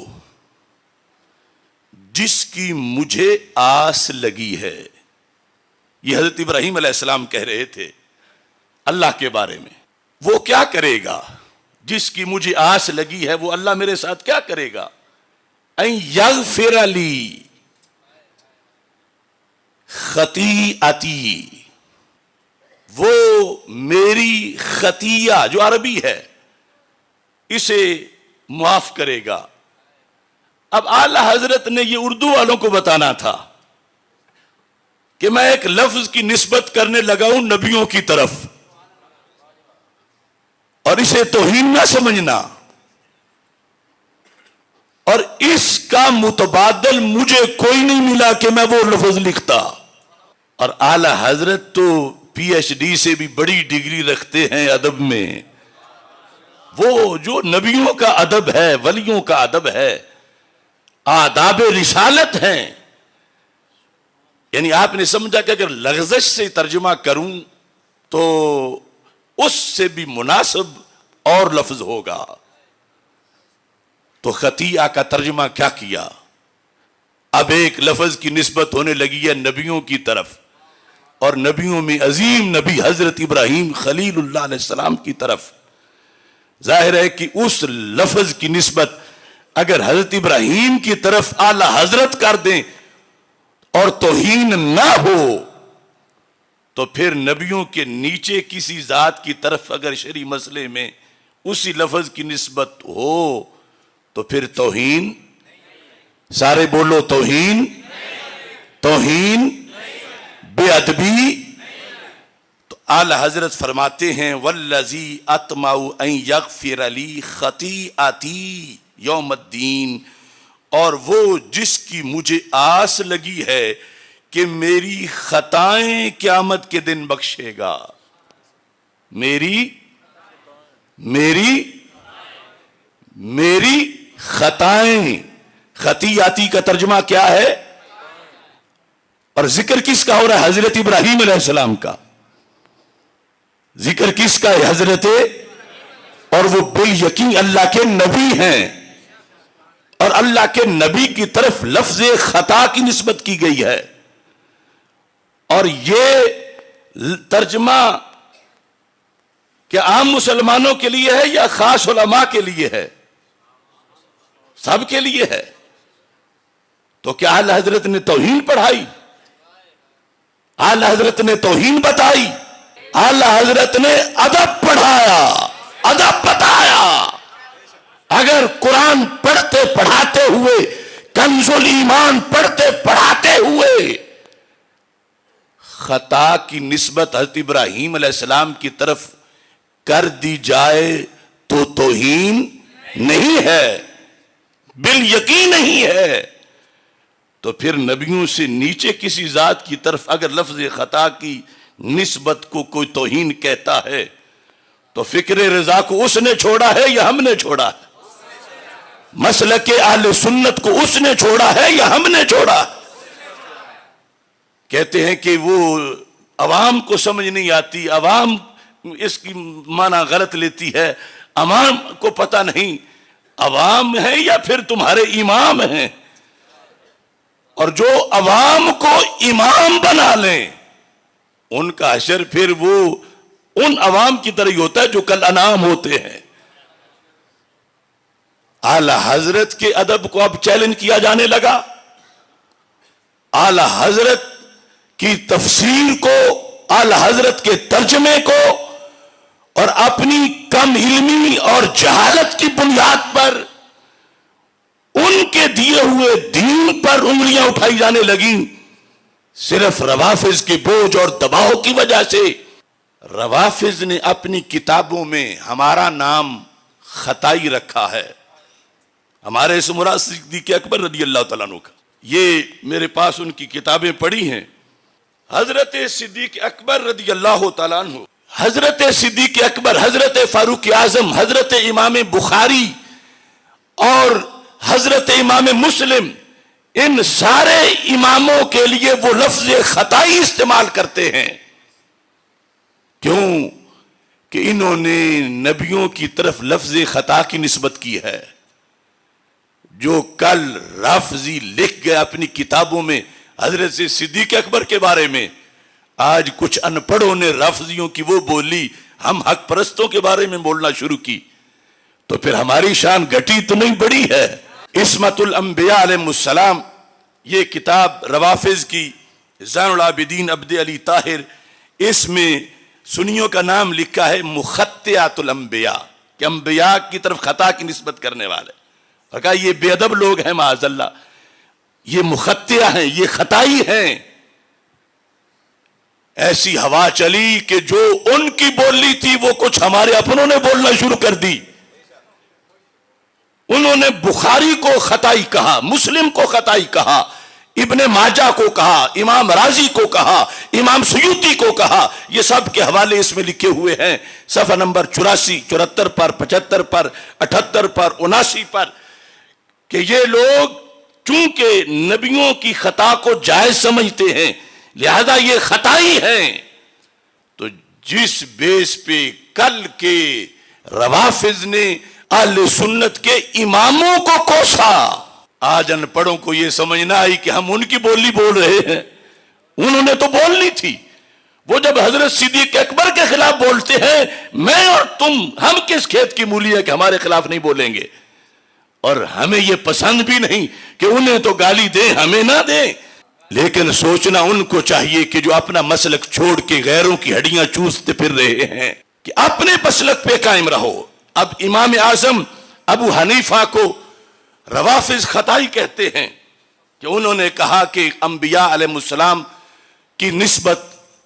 جس کی مجھے آس لگی ہے۔ یہ حضرت ابراہیم علیہ السلام کہہ رہے تھے اللہ کے بارے میں، وہ کیا کرے گا جس کی مجھے آس لگی ہے، وہ اللہ میرے ساتھ کیا کرے گا؟ ان یغفر لی خطیئتی، وہ میری خطیہ جو عربی ہے اسے معاف کرے گا۔ اب اعلی حضرت نے یہ اردو والوں کو بتانا تھا کہ میں ایک لفظ کی نسبت کرنے لگا ہوں نبیوں کی طرف، اور اسے توہین نہ سمجھنا، اور اس کا متبادل مجھے کوئی نہیں ملا کہ میں وہ لفظ لکھتا۔ اور اعلی حضرت تو پی ایچ ڈی سے بھی بڑی ڈگری رکھتے ہیں ادب میں، وہ جو نبیوں کا ادب ہے، ولیوں کا ادب ہے، آداب رسالت ہیں، یعنی آپ نے سمجھا کہ اگر لغزش سے ترجمہ کروں تو اس سے بھی مناسب اور لفظ ہوگا۔ تو خطیئہ کا ترجمہ کیا کیا؟ اب ایک لفظ کی نسبت ہونے لگی ہے نبیوں کی طرف، اور نبیوں میں عظیم نبی حضرت ابراہیم خلیل اللہ علیہ السلام کی طرف۔ ظاہر ہے کہ اس لفظ کی نسبت اگر حضرت ابراہیم کی طرف اعلی حضرت کر دیں اور توہین نہ ہو، تو پھر نبیوں کے نیچے کسی ذات کی طرف اگر شرعی مسئلے میں اسی لفظ کی نسبت ہو تو پھر توہین، سارے بولو توہین، توہین، بے ادبی. تو اعلی حضرت فرماتے ہیں والذی اطمع ان یغفر لی خطیئتی یوم الدین، اور وہ جس کی مجھے آس لگی ہے کہ میری خطائیں قیامت کے دن بخشے گا. میری خطائیں. خطیئتی کا ترجمہ کیا ہے؟ اور ذکر کس کا ہو رہا ہے؟ حضرت ابراہیم علیہ السلام کا. ذکر کس کا ہے؟ حضرت، اور وہ بالیقین اللہ کے نبی ہیں، اور اللہ کے نبی کی طرف لفظ خطا کی نسبت کی گئی ہے. اور یہ ترجمہ کیا عام مسلمانوں کے لیے ہے یا خاص علماء کے لیے ہے؟ سب کے لیے ہے. تو کیا اعلی حضرت نے توہین پڑھائی؟ اعلی حضرت نے توہین بتائی؟ اعلی حضرت نے ادب پڑھایا، ادب بتایا. اگر قرآن پڑھتے پڑھاتے ہوئے، کنز الایمان پڑھتے پڑھاتے ہوئے خطا کی نسبت حضرت ابراہیم علیہ السلام کی طرف کر دی جائے تو توہین نہیں ہے، بالیقین نہیں ہے. تو پھر نبیوں سے نیچے کسی ذات کی طرف اگر لفظ خطا کی نسبت کو کوئی توہین کہتا ہے تو فکر رضا کو اس نے چھوڑا ہے یا ہم نے چھوڑا ہے؟ مسلک اہل سنت کو اس نے چھوڑا ہے یا ہم نے چھوڑا؟ کہتے ہیں کہ وہ عوام کو سمجھ نہیں آتی، عوام اس کی معنی غلط لیتی ہے، عوام کو پتہ نہیں. عوام ہیں یا پھر تمہارے امام ہیں؟ اور جو عوام کو امام بنا لیں ان کا حشر پھر وہ ان عوام کی طرح ہی ہوتا ہے جو کل انعام ہوتے ہیں. اعلی حضرت کے ادب کو اب چیلنج کیا جانے لگا. اعلی حضرت کی تفسیر کو، اعلی حضرت کے ترجمے کو، اور اپنی کم علمی اور جہالت کی بنیاد پر ان کے دیے ہوئے دین پر انگلیاں اٹھائی جانے لگیں صرف روافظ کے بوجھ اور دباؤ کی وجہ سے. روافظ نے اپنی کتابوں میں ہمارا نام خطائی رکھا ہے. ہمارے سے مراد صدیق اکبر رضی اللہ تعالیٰ عنہ کا. یہ میرے پاس ان کی کتابیں پڑھی ہیں. حضرت صدیق اکبر رضی اللہ تعالیٰ عنہ، حضرت صدیق اکبر، حضرت فاروق اعظم، حضرت امام بخاری اور حضرت امام مسلم، ان سارے اماموں کے لیے وہ لفظ خطائی استعمال کرتے ہیں. کیوں؟ کہ انہوں نے نبیوں کی طرف لفظ خطا کی نسبت کی ہے. جو کل رافضی لکھ گئے اپنی کتابوں میں حضرت صدیق اکبر کے بارے میں، آج کچھ ان پڑھوں نے رافضیوں کی وہ بولی ہم حق پرستوں کے بارے میں بولنا شروع کی، تو پھر ہماری شان گھٹی تو نہیں بڑی ہے. عصمت الانبیاء علیہ السلام، یہ کتاب روافظ کی، زین العابدین عبد علی طاہر، اس میں سنیوں کا نام لکھا ہے مخطئات الانبیاء، کہ انبیاء کی طرف خطا کی نسبت کرنے والے. اور کہا یہ بے ادب لوگ ہیں معاذ اللہ، یہ مخطئہ ہیں، یہ خطائی ہیں. ایسی ہوا چلی کہ جو ان کی بولی تھی وہ کچھ ہمارے اپنوں نے بولنا شروع کر دی. انہوں نے بخاری کو خطائی کہا، مسلم کو خطائی کہا، ابن ماجہ کو کہا، امام رازی کو کہا، امام سیوطی کو کہا. یہ سب کے حوالے اس میں لکھے ہوئے ہیں صفحہ نمبر 84، 74 پر، 75 پر، 78 پر، 79 پر، کہ یہ لوگ چونکہ نبیوں کی خطا کو جائز سمجھتے ہیں لہذا یہ خطائی ہیں. تو جس بیس پہ کل کے روافظ نے اہل سنت کے اماموں کو کوسا، آج ان پڑھوں کو یہ سمجھنا آئی کہ ہم ان کی بولی بول رہے ہیں. انہوں نے تو بولنی تھی. وہ جب حضرت صدیق اکبر کے خلاف بولتے ہیں، میں اور تم، ہم کس کھیت کی مولی ہے کہ ہمارے خلاف نہیں بولیں گے؟ اور ہمیں یہ پسند بھی نہیں کہ انہیں تو گالی دیں ہمیں نہ دیں. لیکن سوچنا ان کو چاہیے کہ جو اپنا مسلک چھوڑ کے غیروں کی ہڈیاں چوستے پھر رہے ہیں کہ اپنے مسلک پہ قائم رہو. اب امام اعظم ابو حنیفہ کو روافظ خطائی کہتے ہیں. کہ انہوں نے کہا کہ انبیاء علیہ السلام کی نسبت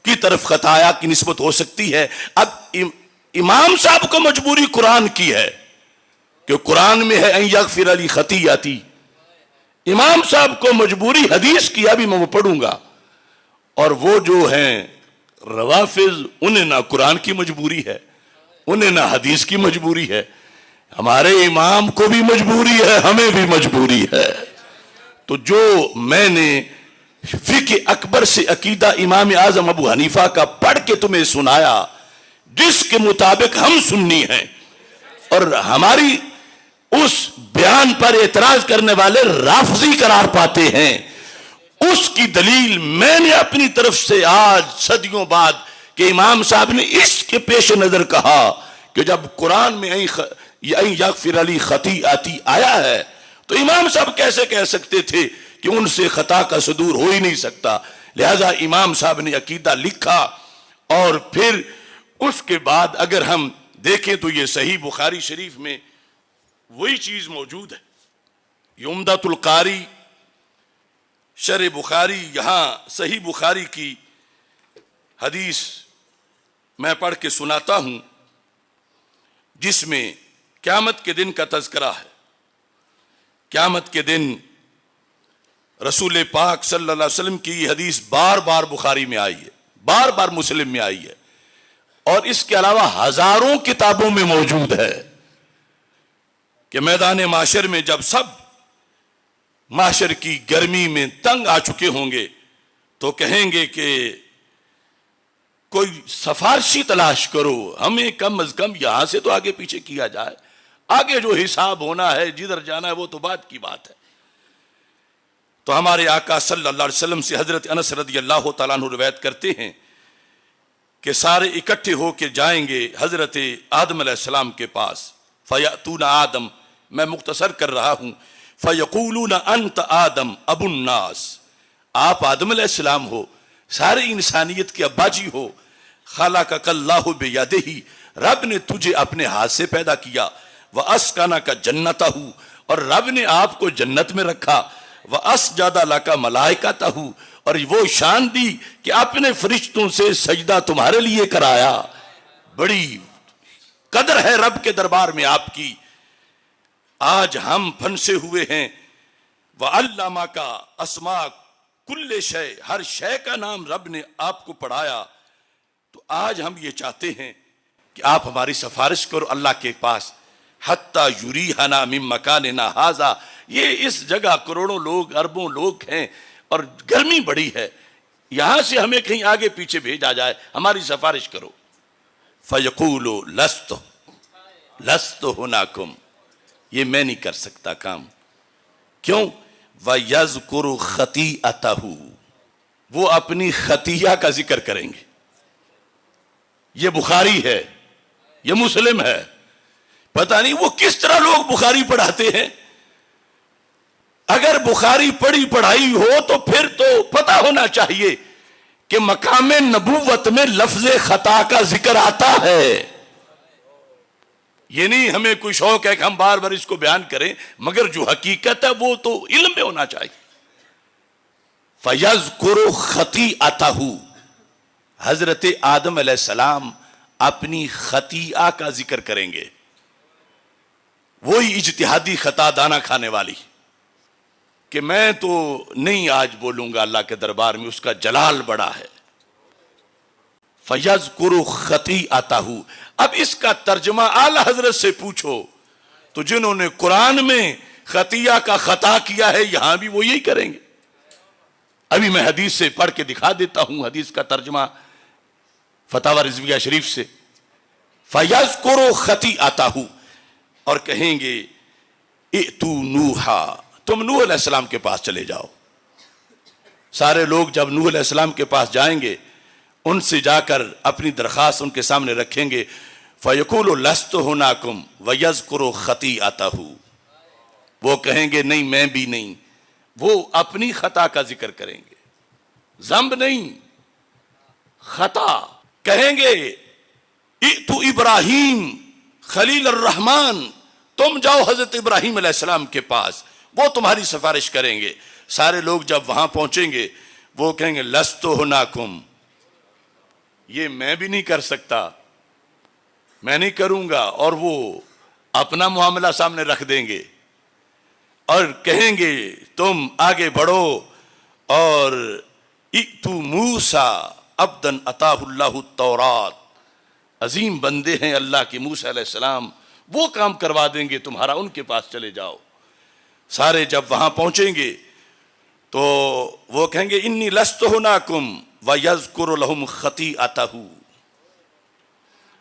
کی طرف خطایا کی نسبت ہو سکتی ہے. اب امام صاحب کو مجبوری قرآن کی ہے کہ قرآن میں ہے ان یغفر لی خطیئتی. امام صاحب کو مجبوری حدیث کی، ابھی میں وہ پڑھوں گا. اور وہ جو ہیں روافض، انہیں نہ قرآن کی مجبوری ہے، انہیں نہ حدیث کی مجبوری ہے. ہمارے امام کو بھی مجبوری ہے، ہمیں بھی مجبوری ہے. تو جو میں نے فقہ اکبر سے عقیدہ امام اعظم ابو حنیفہ کا پڑھ کے تمہیں سنایا، جس کے مطابق ہم سنی ہیں، اور ہماری اس بیان پر اعتراض کرنے والے رافضی قرار پاتے ہیں، اس کی دلیل میں نے اپنی طرف سے آج صدیوں بعد کہ امام صاحب نے اس کے پیش نظر کہا کہ جب قرآن میں این یغفر لی خطیئتی آیا ہے تو امام صاحب کیسے کہہ سکتے تھے کہ ان سے خطا کا صدور ہو ہی نہیں سکتا. لہذا امام صاحب نے عقیدہ لکھا، اور پھر اس کے بعد اگر ہم دیکھیں تو یہ صحیح بخاری شریف میں وہی چیز موجود ہے. یہ عمدۃ القاری شرح بخاری، یہاں صحیح بخاری کی حدیث میں پڑھ کے سناتا ہوں جس میں قیامت کے دن کا تذکرہ ہے. قیامت کے دن رسول پاک صلی اللہ علیہ وسلم کی یہ حدیث بار بار بخاری میں آئی ہے، بار بار مسلم میں آئی ہے، اور اس کے علاوہ ہزاروں کتابوں میں موجود ہے کہ میدان معاشر میں جب سب معاشر کی گرمی میں تنگ آ چکے ہوں گے تو کہیں گے کہ کوئی سفارشی تلاش کرو، ہمیں کم از کم یہاں سے تو آگے پیچھے کیا جائے، آگے جو حساب ہونا ہے جدھر جانا ہے وہ تو بات کی بات ہے. تو ہمارے آقا صلی اللہ علیہ وسلم سے حضرت انس رضی اللہ تعالیٰ عنہ روایت کرتے ہیں کہ سارے اکٹھے ہو کے جائیں گے حضرت آدم علیہ السلام کے پاس. فیأتون آدم، میں مختصر کر رہا ہوں، فیقولون انت آدم ابو الناس، آپ آدم علیہ السلام ہو، سارے انسانیت کے ابا جی ہو. خلقک اللہ بیدہ، رب نے تجھے اپنے ہاتھ سے پیدا کیا. واسکنک جنتہ، اور رب نے آپ کو جنت میں رکھا. واسجد لک ملائکتہ، اور وہ شان دی کہ اپنے فرشتوں سے سجدہ تمہارے لیے کرایا. بڑی قدر ہے رب کے دربار میں آپ کی. آج ہم پھنسے ہوئے ہیں. وعلمک اسماء کل شے، ہر شے کا نام رب نے آپ کو پڑھایا. تو آج ہم یہ چاہتے ہیں کہ آپ ہماری سفارش کرو اللہ کے پاس. حتی یریحنا من مکاننا ھذا، یہ اس جگہ کروڑوں لوگ، اربوں لوگ ہیں اور گرمی بڑی ہے، یہاں سے ہمیں کہیں آگے پیچھے بھیجا جائے، ہماری سفارش کرو. فیقول لست ہناکم، یہ میں نہیں کر سکتا کام. کیوں؟ وَيَذْكُرُ خَطِيئَتَهُ، وہ اپنی خطیہ کا ذکر کریں گے. یہ بخاری ہے، یہ مسلم ہے. پتہ نہیں وہ کس طرح لوگ بخاری پڑھاتے ہیں. اگر بخاری پڑھی پڑھائی ہو تو پھر تو پتہ ہونا چاہیے کہ مقام نبوت میں لفظ خطا کا ذکر آتا ہے. یہ نہیں ہمیں کوئی شوق ہے کہ ہم بار بار اس کو بیان کریں، مگر جو حقیقت ہے وہ تو علم میں ہونا چاہیے. فَيَذْكُرُ خَطِيئَتَهُ، حضرت آدم علیہ السلام اپنی خطیئہ کا ذکر کریں گے. وہی اجتہادی خطا دانہ کھانے والی کہ میں تو نہیں آج بولوں گا اللہ کے دربار میں، اس کا جلال بڑا ہے. فَيَذْكُرُ خَطِيئَتَهُ. اب اس کا ترجمہ اعلی حضرت سے پوچھو تو جنہوں نے قرآن میں خطیہ کا خطا کیا ہے یہاں بھی وہ یہی کریں گے. ابھی میں حدیث سے پڑھ کے دکھا دیتا ہوں، حدیث کا ترجمہ فتاوی رضویہ شریف سے. فَيَذْكُرُ خَطِيئَتَهُ، اور کہیں گے ائتوا نوحا، تم نوح علیہ السلام کے پاس چلے جاؤ. سارے لوگ جب نوح علیہ السلام کے پاس جائیں گے، ان سے جا کر اپنی درخواست ان کے سامنے رکھیں گے. فَيَقُولُ لَسْتُ هُنَاكُمْ وَيَذْكُرُ خَطِيئَتَهُ، وہ کہیں گے نہیں میں بھی نہیں. وہ اپنی خطا کا ذکر کریں گے، ذنب نہیں، خطا. کہیں گے ائتوا ابراہیم خلیل الرحمن، تم جاؤ حضرت ابراہیم علیہ السلام کے پاس، وہ تمہاری سفارش کریں گے. سارے لوگ جب وہاں پہنچیں گے وہ کہیں گے لستو ہناکم، یہ میں بھی نہیں کر سکتا، میں نہیں کروں گا، اور وہ اپنا معاملہ سامنے رکھ دیں گے اور کہیں گے تم آگے بڑھو اور ائتو موسیٰ عبدًا اتاہ اللہ التورات، عظیم بندے ہیں اللہ کے موسیٰ علیہ السلام، وہ کام کروا دیں گے تمہارا، ان کے پاس چلے جاؤ۔ سارے جب وہاں پہنچیں گے تو وہ کہیں گے انی لست ہناکم ویذکر لہم خطیئتہ،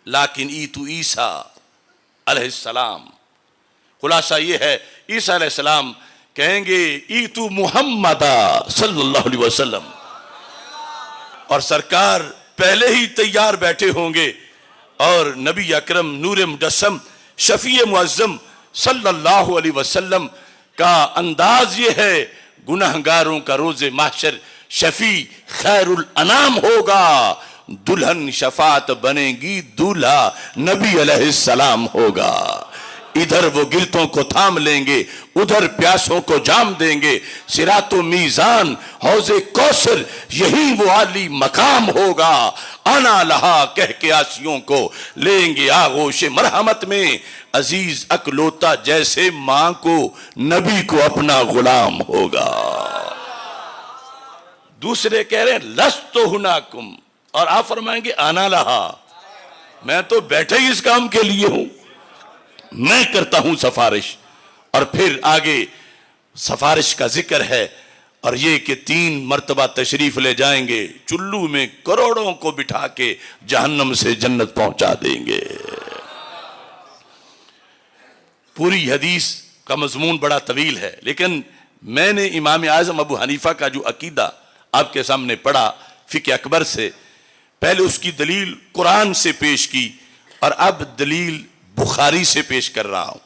لیکن ایتو عیسیٰ علیہ السلام، خلاصہ یہ ہے عیسیٰ علیہ السلام کہیں گے ایتو محمد صلی اللہ علیہ وسلم، اور سرکار پہلے ہی تیار بیٹھے ہوں گے، اور نبی اکرم نور مجسم شفیع معظم صلی اللہ علیہ وسلم کا انداز یہ ہے، گناہگاروں کا روز محشر شفیع خیر الانام ہوگا، دلہن شفاعت بنے گی، دولہا نبی علیہ السلام ہوگا۔ ادھر وہ گرتوں کو تھام لیں گے، ادھر پیاسوں کو جام دیں گے، صراط و میزان حوض کوثر یہی وہ عالی مقام ہوگا، آنا لہا کہہ کے آسیوں کو لیں گے آغوش مرحمت میں، عزیز اکلوتا جیسے ماں کو نبی کو اپنا غلام ہوگا۔ دوسرے کہہ رہے ہیں لست ہناکم، اور آپ فرمائیں گے آنا لہا، میں تو بیٹھے ہی اس کام کے لیے ہوں، میں کرتا ہوں سفارش۔ اور پھر آگے سفارش کا ذکر ہے، اور یہ کہ 3 مرتبہ تشریف لے جائیں گے، چلو میں کروڑوں کو بٹھا کے جہنم سے جنت پہنچا دیں گے۔ پوری حدیث کا مضمون بڑا طویل ہے، لیکن میں نے امام اعظم ابو حنیفہ کا جو عقیدہ آپ کے سامنے پڑھا فقہ اکبر سے، پہلے اس کی دلیل قرآن سے پیش کی، اور اب دلیل بخاری سے پیش کر رہا ہوں۔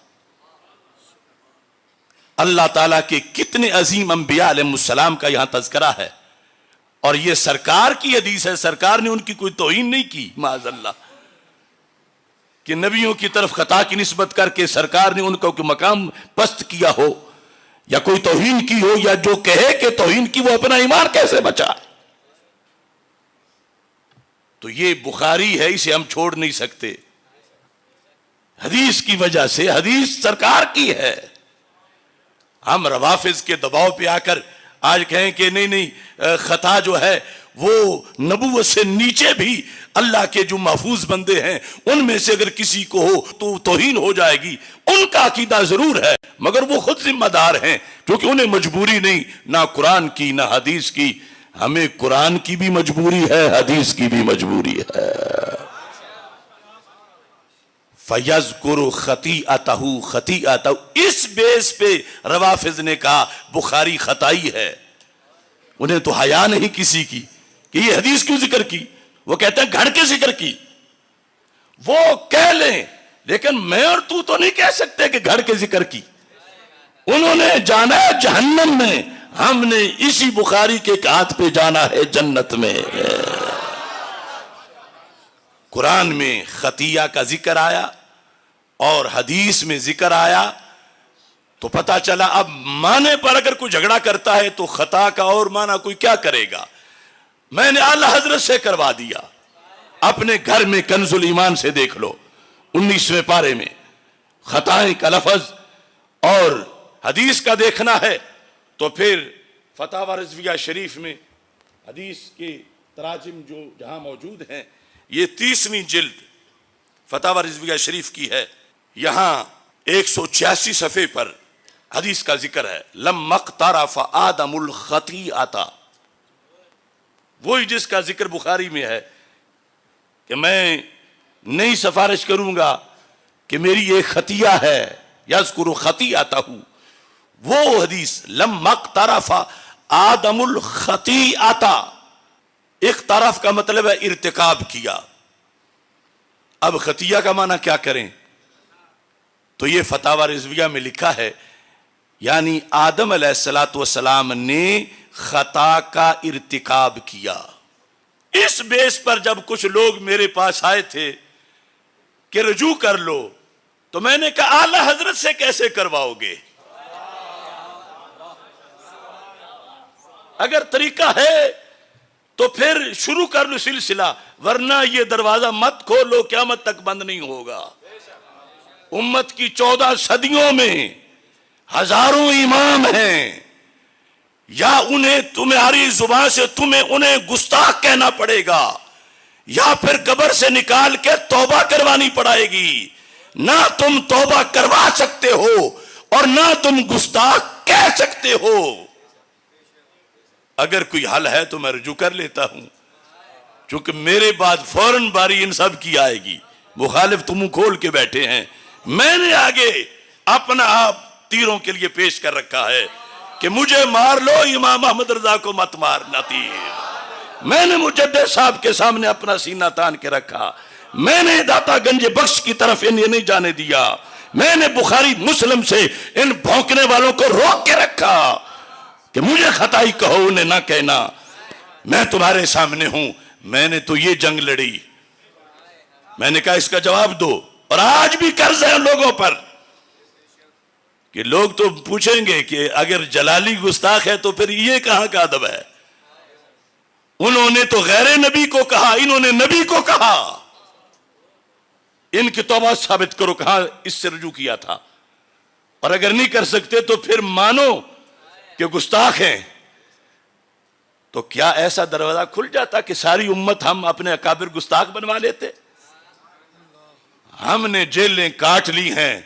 اللہ تعالیٰ کے کتنے عظیم انبیاء علیہ السلام کا یہاں تذکرہ ہے، اور یہ سرکار کی حدیث ہے، سرکار نے ان کی کوئی توہین نہیں کی، معاذ اللہ کہ نبیوں کی طرف خطا کی نسبت کر کے سرکار نے ان کو کوئی مقام پست کیا ہو یا کوئی توہین کی ہو، یا جو کہے کہ توہین کی وہ اپنا ایمان کیسے بچا۔ تو یہ بخاری ہے، اسے ہم چھوڑ نہیں سکتے حدیث کی وجہ سے، حدیث سرکار کی ہے۔ ہم روافظ کے دباؤ پہ آ کر آج کہیں کہ نہیں خطا جو ہے وہ نبوت سے نیچے بھی اللہ کے جو محفوظ بندے ہیں ان میں سے اگر کسی کو ہو تو توہین ہو جائے گی، ان کا عقیدہ ضرور ہے، مگر وہ خود ذمہ دار ہیں، کیونکہ انہیں مجبوری نہیں، نہ قرآن کی نہ حدیث کی۔ ہمیں قرآن کی بھی مجبوری ہے، حدیث کی بھی مجبوری ہے۔ فَيَذْكُرُ خَطِيئَتَهُ خَطِيئَتَهُ، اس بیس پہ روافظ نے کہا بخاری خطائی ہے۔ انہیں تو حیا نہیں کسی کی کہ یہ حدیث کیوں ذکر کی، وہ کہتے ہیں گھڑ کے ذکر کی۔ وہ کہہ لیں لیکن میں اور تو نہیں کہہ سکتے کہ گھڑ کے ذکر کی۔ انہوں نے جانا ہے جہنم میں، ہم نے اسی بخاری کے ہاتھ پہ جانا ہے جنت میں۔ قرآن میں خطیہ کا ذکر آیا اور حدیث میں ذکر آیا تو پتہ چلا اب معنی پر اگر کوئی جھگڑا کرتا ہے تو خطا کا اور معنی کوئی کیا کرے گا۔ میں نے اعلیٰ حضرت سے کروا دیا، اپنے گھر میں کنز الایمان سے دیکھ لو 19ویں پارے میں خطائیں کا لفظ، اور حدیث کا دیکھنا ہے تو پھر فتاوی رضویہ شریف میں حدیث کے تراجم جو جہاں موجود ہیں، یہ 30ویں جلد فتاوی رضویہ شریف کی ہے، یہاں 186 صفحے پر حدیث کا ذکر ہے، لَمَّا اقْتَرَفَ آدَمُ الْخَطِیئَةَ، وہی جس کا ذکر بخاری میں ہے کہ میں نہیں سفارش کروں گا کہ میری ایک خطیہ ہے، یذکر خطیئتہ، وہ حدیث لَمَّا اقْتَرَفَ آدَمُ الْخَطِیئَةَ، اقترف کا مطلب ہے ارتکاب کیا۔ اب خطیہ کا معنی کیا کریں؟ تو یہ فتاوی رضویہ میں لکھا ہے یعنی آدم علیہ السلام نے خطا کا ارتکاب کیا۔ اس بیس پر جب کچھ لوگ میرے پاس آئے تھے کہ رجوع کر لو، تو میں نے کہا اعلیٰ حضرت سے کیسے کرواؤ گے؟ اگر طریقہ ہے تو پھر شروع کر لو سلسلہ، ورنہ یہ دروازہ مت کھولو، قیامت تک بند نہیں ہوگا۔ امت کی 14 صدیوں میں ہزاروں امام ہیں، یا انہیں تمہاری زبان سے تمہیں انہیں گستاخ کہنا پڑے گا، یا پھر قبر سے نکال کے توبہ کروانی پڑے گی۔ نہ تم توبہ کروا سکتے ہو اور نہ تم گستاخ کہہ سکتے ہو۔ اگر کوئی حل ہے تو میں رجوع کر لیتا ہوں، چونکہ میرے بعد فوراً باری ان سب کی آئے گی۔ مخالف تو منہ کھول کے بیٹھے ہیں، میں نے آگے اپنا آپ تیروں کے لیے پیش کر رکھا ہے کہ مجھے مار لو، امام احمد رضا کو مت مارنا تیر۔ میں نے مجدد صاحب کے سامنے اپنا سینہ تان کے رکھا، میں نے داتا گنج بخش کی طرف انہیں نہیں جانے دیا، میں نے بخاری مسلم سے ان بھونکنے والوں کو روک کے رکھا کہ مجھے خطائی کہو، انہیں نہ کہنا، میں تمہارے سامنے ہوں۔ میں نے تو یہ جنگ لڑی، میں نے کہا اس کا جواب دو، اور آج بھی قرض ہے لوگوں پر کہ لوگ تو پوچھیں گے کہ اگر جلالی گستاخ ہے تو پھر یہ کہاں کا ادب ہے؟ انہوں نے تو غیر نبی کو کہا، انہوں نے نبی کو کہا۔ ان کی توبہ ثابت کرو، کہاں اس سے رجوع کیا تھا، اور اگر نہیں کر سکتے تو پھر مانو کہ گستاخ ہیں۔ تو کیا ایسا دروازہ کھل جاتا کہ ساری امت ہم اپنے اکابر گستاخ بنوا لیتے؟ ہم نے جیلیں کاٹ لی ہیں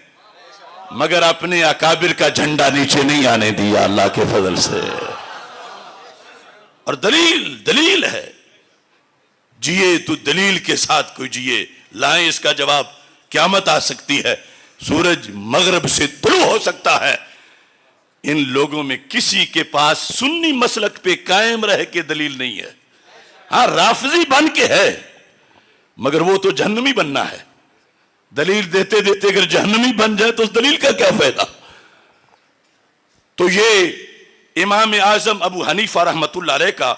مگر اپنے اکابر کا جھنڈا نیچے نہیں آنے دیا اللہ کے فضل سے۔ اور دلیل ہے، جیے تو دلیل کے ساتھ کوئی جیے، لائیں اس کا جواب۔ قیامت آ سکتی ہے، سورج مغرب سے طلوع ہو سکتا ہے، ان لوگوں میں کسی کے پاس سنی مسلک پہ قائم رہ کے دلیل نہیں ہے۔ ہاں رافضی بن کے ہے، مگر وہ تو جہنمی بننا ہے۔ دلیل دیتے دیتے اگر جہنمی بن جائے تو اس دلیل کا کیا فائدہ؟ تو یہ امام اعظم ابو حنیفہ رحمت اللہ علیہ کا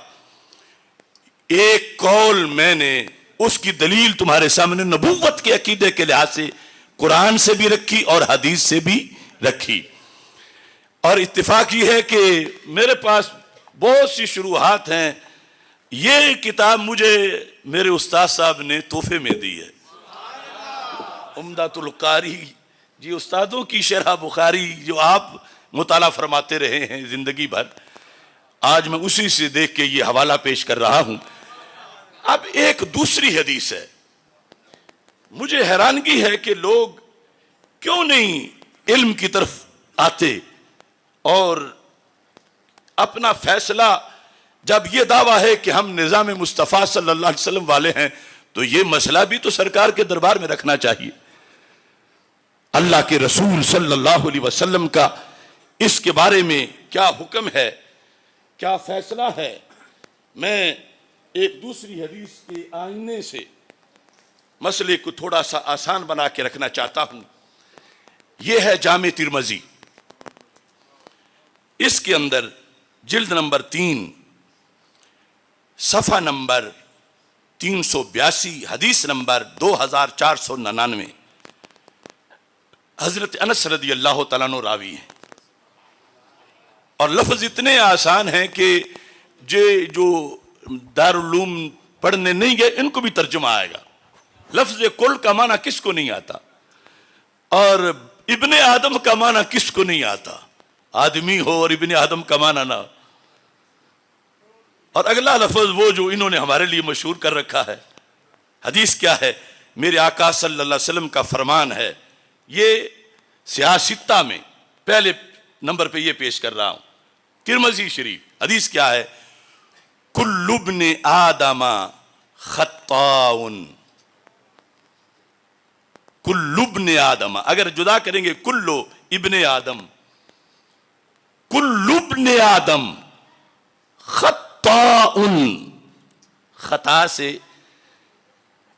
ایک قول، میں نے اس کی دلیل تمہارے سامنے نبوت کے عقیدے کے لحاظ سے قرآن سے بھی رکھی اور حدیث سے بھی رکھی۔ اور اتفاق یہ ہے کہ میرے پاس بہت سی شروحات ہیں، یہ کتاب مجھے میرے استاد صاحب نے تحفے میں دی ہے، عمدۃ القاری جی، استادوں کی شرح بخاری جو آپ مطالعہ فرماتے رہے ہیں زندگی بھر، آج میں اسی سے دیکھ کے یہ حوالہ پیش کر رہا ہوں۔ اب ایک دوسری حدیث ہے، مجھے حیرانگی ہے کہ لوگ کیوں نہیں علم کی طرف آتے اور اپنا فیصلہ، جب یہ دعویٰ ہے کہ ہم نظام مصطفیٰ صلی اللہ علیہ وسلم والے ہیں تو یہ مسئلہ بھی تو سرکار کے دربار میں رکھنا چاہیے۔ اللہ کے رسول صلی اللہ علیہ وسلم کا اس کے بارے میں کیا حکم ہے، کیا فیصلہ ہے؟ میں ایک دوسری حدیث کے آئینے سے مسئلے کو تھوڑا سا آسان بنا کے رکھنا چاہتا ہوں۔ یہ ہے جامع ترمذی، اس کے اندر جلد نمبر 3 صفحہ نمبر 382 حدیث نمبر 2499، حضرت انس رضی اللہ تعالیٰ عنہ راوی ہیں، اور لفظ اتنے آسان ہیں کہ جو دارالعلوم پڑھنے نہیں گئے ان کو بھی ترجمہ آئے گا۔ لفظ کل کا معنی کس کو نہیں آتا، اور ابن آدم کا معنی کس کو نہیں آتا؟ آدمی ہو اور ابن آدم کا معنی نہ۔ اور اگلا لفظ وہ جو انہوں نے ہمارے لیے مشہور کر رکھا ہے، حدیث کیا ہے؟ میرے آقا صلی اللہ علیہ وسلم کا فرمان ہے، یہ سیاستہ میں پہلے نمبر پہ یہ پیش کر رہا ہوں، ترمذی شریف، حدیث کیا ہے؟ کل ابن آدم خطاؤن، کل ابن آدم، اگر جدا کریں گے کلو ابن آدم، کل ابن آدم خطاؤن، خطا سے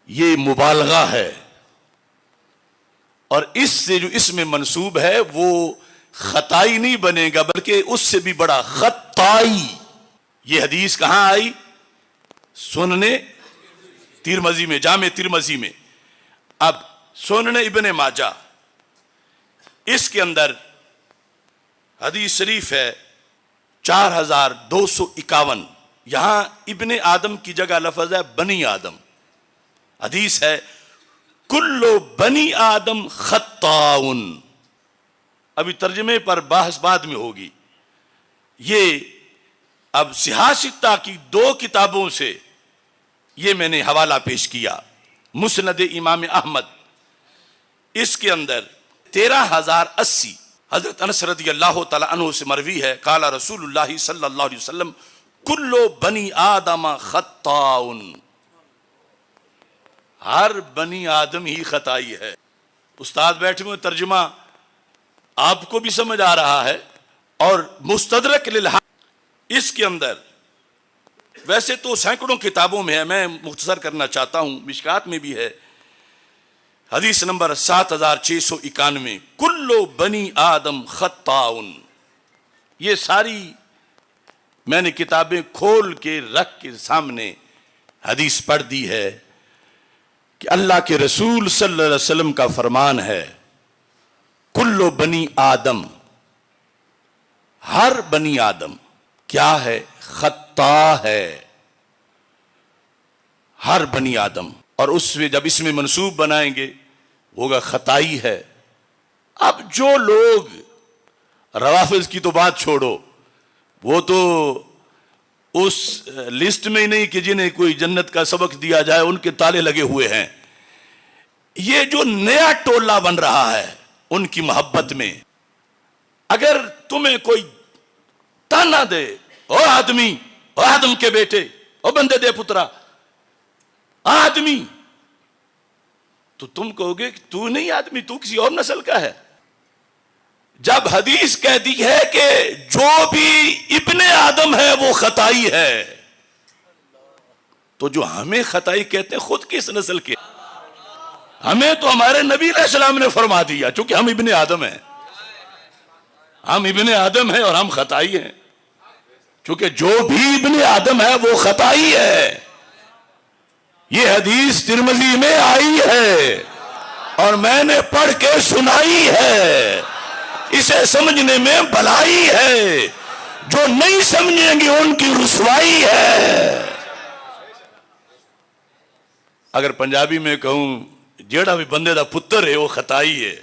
یہ مبالغہ ہے، اور اس سے جو اس میں منسوب ہے وہ خطائی نہیں بنے گا بلکہ اس سے بھی بڑا خطائی۔ یہ حدیث کہاں آئی؟ سننے ترمذی میں، جامع ترمذی میں۔ اب سنن ابن ماجہ، اس کے اندر حدیث شریف ہے 4251. یہاں ابن آدم کی جگہ لفظ ہے بنی آدم. حدیث ہے کلو بنی آدم خطاؤن. ابھی ترجمے پر بحث بعد میں ہوگی. یہ اب صحاح ستہ کی 2 کتابوں سے یہ میں نے حوالہ پیش کیا. مسند امام احمد اس کے اندر 13080 حضرت انس رضی اللہ تعالی عنہ سے مروی ہے قال رسول اللہ صلی اللہ علیہ وسلم کلو بنی آدم خطاؤن. ہر بنی آدم ہی خطائی ہے. استاد بیٹھے ہوئے ترجمہ آپ کو بھی سمجھ آ رہا ہے. اور مستدرک للحاکم اس کے اندر ویسے تو سینکڑوں کتابوں میں ہے, میں مختصر کرنا چاہتا ہوں, مشکات میں بھی ہے. حدیث نمبر 7691 کلو بنی آدم خطاؤن. یہ ساری میں نے کتابیں کھول کے رکھ کے سامنے حدیث پڑھ دی ہے کہ اللہ کے رسول صلی اللہ علیہ وسلم کا فرمان ہے کلو بنی آدم, ہر بنی آدم کیا ہے؟ خطا ہے. ہر بنی آدم. اور اس میں جب اس میں منصوب بنائیں گے ہوگا خطائی ہے. اب جو لوگ روافض کی تو بات چھوڑو, وہ تو اس لسٹ میں ہی نہیں کہ جنہیں کوئی جنت کا سبق دیا جائے ان کے تالے لگے ہوئے ہیں. یہ جو نیا ٹولہ بن رہا ہے ان کی محبت میں, اگر تمہیں کوئی تانا دے او آدمی, او آدم کے بیٹے, او بندے دے پترا, آدمی, تو تم کہو گے کہ تو نہیں آدمی, تو کسی اور نسل کا ہے. جب حدیث کہتی ہے کہ جو بھی ابن آدم ہے وہ خطائی ہے, تو جو ہمیں خطائی کہتے ہیں خود کس نسل کے؟ ہمیں تو ہمارے نبی علیہ السلام نے فرما دیا, چونکہ ہم ابن آدم ہیں. ہم ابن آدم ہیں اور ہم خطائی ہیں, چونکہ جو بھی ابن آدم ہے وہ خطائی ہے. یہ حدیث ترمذی میں آئی ہے اور میں نے پڑھ کے سنائی ہے. اسے سمجھنے میں بھلائی ہے, جو نہیں سمجھیں گے ان کی رسوائی ہے. اگر پنجابی میں کہوں جیڑا بھی بندے دا پتر ہے وہ خطائی ہے,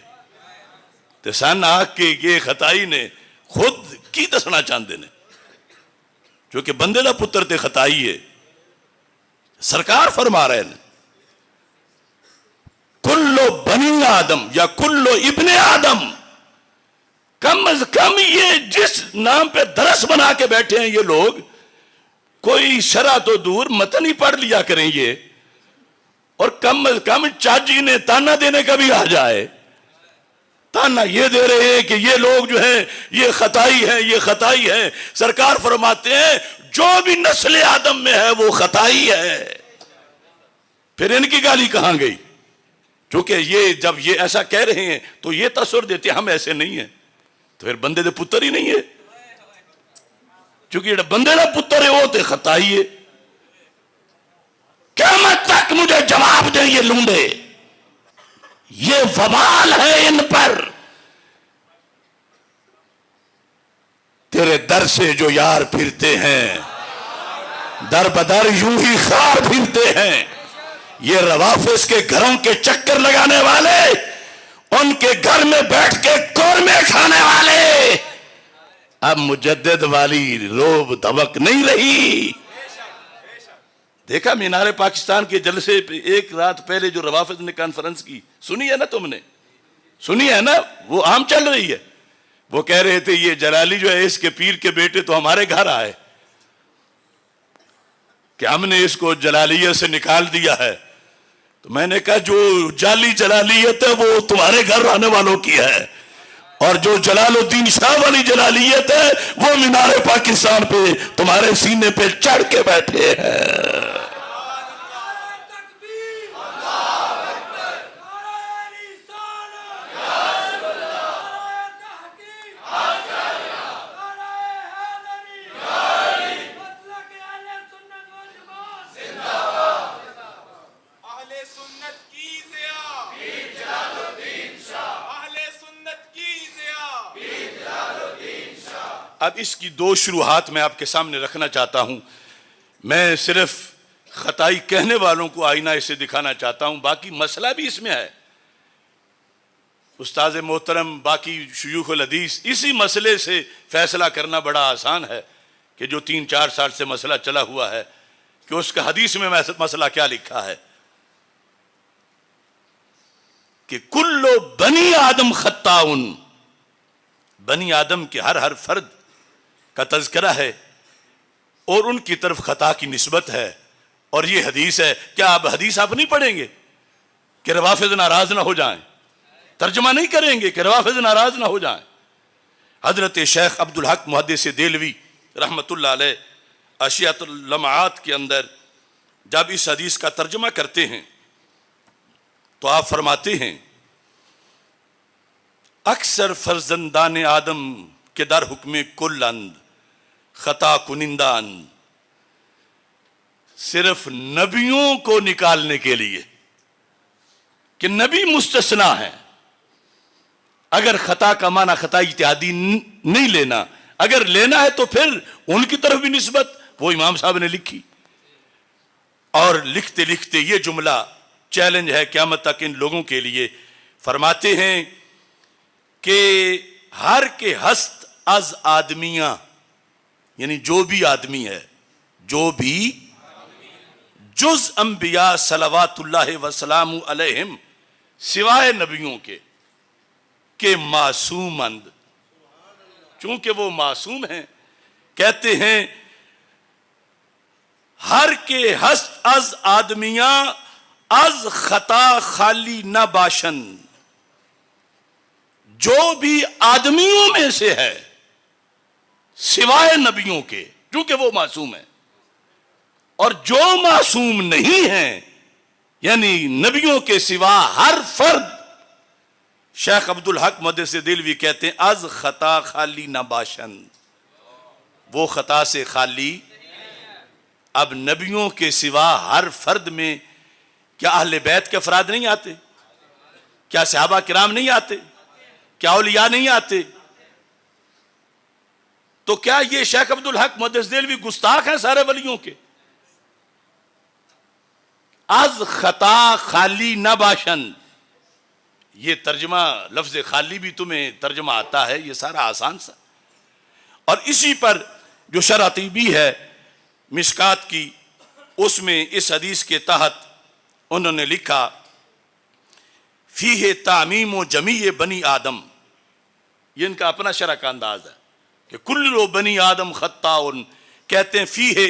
تو سن آ کے یہ خطائی نے خود کی دسنا چاہتے نے, جو کہ بندے دا پتر تے خطائی ہے. سرکار فرما رہے ہیں کلو بنی آدم یا کلو ابن آدم. کم از کم یہ جس نام پہ درس بنا کے بیٹھے ہیں یہ لوگ, کوئی شرع تو دور متن ہی پڑھ لیا کریں یہ, اور کم از کم چاچی نے تانا دینے کا بھی آ جائے. تانا یہ دے رہے ہیں کہ یہ لوگ جو ہیں یہ خطائی ہیں, یہ خطائی ہیں. سرکار فرماتے ہیں جو بھی نسل آدم میں ہے وہ خطائی ہے. پھر ان کی گالی کہاں گئی؟ چونکہ یہ جب یہ ایسا کہہ رہے ہیں تو یہ تصور دیتے ہم ایسے نہیں ہیں, تو پھر بندے دے پتر ہی نہیں ہے. چونکہ یہ بندے دا پتر ہے وہ تے خطائی ہے. قیامت تک مجھے جواب دیں یہ لونڈے, یہ وبال ہے ان پر. تیرے در سے جو یار پھرتے ہیں در بدر یوں ہی خار پھرتے ہیں. یہ روافظ کے گھروں کے چکر لگانے والے, ان کے گھر میں بیٹھ کے قورمے کھانے والے, اب مجدد والی روب دبک نہیں رہی. دیکھا مینار پاکستان کے جلسے پہ ایک رات پہلے جو روافظ نے کانفرنس کی, سنی ہے نا تم نے؟ سنی ہے نا؟ وہ عام چل رہی ہے. وہ کہہ رہے تھے یہ جلالی جو ہے اس کے پیر کے بیٹے تو ہمارے گھر آئے کہ ہم نے اس کو جلالیت سے نکال دیا ہے. تو میں نے کہا جو جعلی جلالیت ہے وہ تمہارے گھر آنے والوں کی ہے, اور جو جلال الدین شاہ والی جلالیت ہے وہ مینار پاکستان پہ تمہارے سینے پہ چڑھ کے بیٹھے ہیں. اب اس کی دو شروحات میں آپ کے سامنے رکھنا چاہتا ہوں. میں صرف خطائی کہنے والوں کو آئینہ اسے دکھانا چاہتا ہوں، باقی مسئلہ بھی اس میں ہے. استاذ محترم، باقی شیوخ الحدیث، اسی مسئلے سے فیصلہ کرنا بڑا آسان ہے کہ جو 3-4 سال سے مسئلہ چلا ہوا ہے کہ اس کا حدیث میں مسئلہ کیا لکھا ہے کہ کلو بنی آدم خطاؤن، بنی آدم کے ہر فرد کا تذکرہ ہے اور ان کی طرف خطا کی نسبت ہے، اور یہ حدیث ہے. کیا آپ حدیث آپ نہیں پڑھیں گے کہ روافض ناراض نہ ہو جائیں؟ ترجمہ نہیں کریں گے کہ روافض ناراض نہ ہو جائیں؟ حضرت شیخ عبدالحق محدث دہلوی رحمت اللہ علیہ اشیاۃ اللمعات کے اندر جب اس حدیث کا ترجمہ کرتے ہیں تو آپ فرماتے ہیں اکثر فرزندان آدم کے در حکم کل اند خطا کنندان، صرف نبیوں کو نکالنے کے لیے کہ نبی مستثنا ہے. اگر خطا کا معنی خطا اجتہادی نہیں لینا، اگر لینا ہے تو پھر ان کی طرف بھی نسبت وہ امام صاحب نے لکھی. اور لکھتے لکھتے یہ جملہ چیلنج ہے قیامت تک ان لوگوں کے لیے. فرماتے ہیں کہ ہر کے ہست از آدمیاں، یعنی جو بھی آدمی ہے، جو بھی جز انبیاء صلوات اللہ وسلام علیہم، سوائے نبیوں کے، کہ معصوم اند، چونکہ وہ معصوم ہیں، کہتے ہیں ہر کے ہست از آدمیاں از خطا خالی نہ باشن، جو بھی آدمیوں میں سے ہے سوائے نبیوں کے، چونکہ وہ معصوم ہیں. اور جو معصوم نہیں ہیں یعنی نبیوں کے سوا ہر فرد، شیخ عبدالحق محدث دہلوی کہتے ہیں از خطا خالی نہ باشن، وہ خطا سے خالی. اب نبیوں کے سوا ہر فرد میں کیا اہل بیت کے افراد نہیں آتے؟ کیا صحابہ کرام نہیں آتے؟ کیا اولیاء نہیں آتے؟ تو کیا یہ شیخ عبدالحق محدث دہلوی گستاخ ہیں سارے ولیوں کے؟ از خطا خالی نہ باشن، یہ ترجمہ لفظ خالی بھی تمہیں ترجمہ آتا ہے، یہ سارا آسان سا. اور اسی پر جو شرح طیبی ہے مشکات کی، اس میں اس حدیث کے تحت انہوں نے لکھا فیہ تعمیم و جمیع بنی آدم، یہ ان کا اپنا شرح کا انداز ہے کہ کل بنی آدم خطاؤن، کہتے ہیں فیہ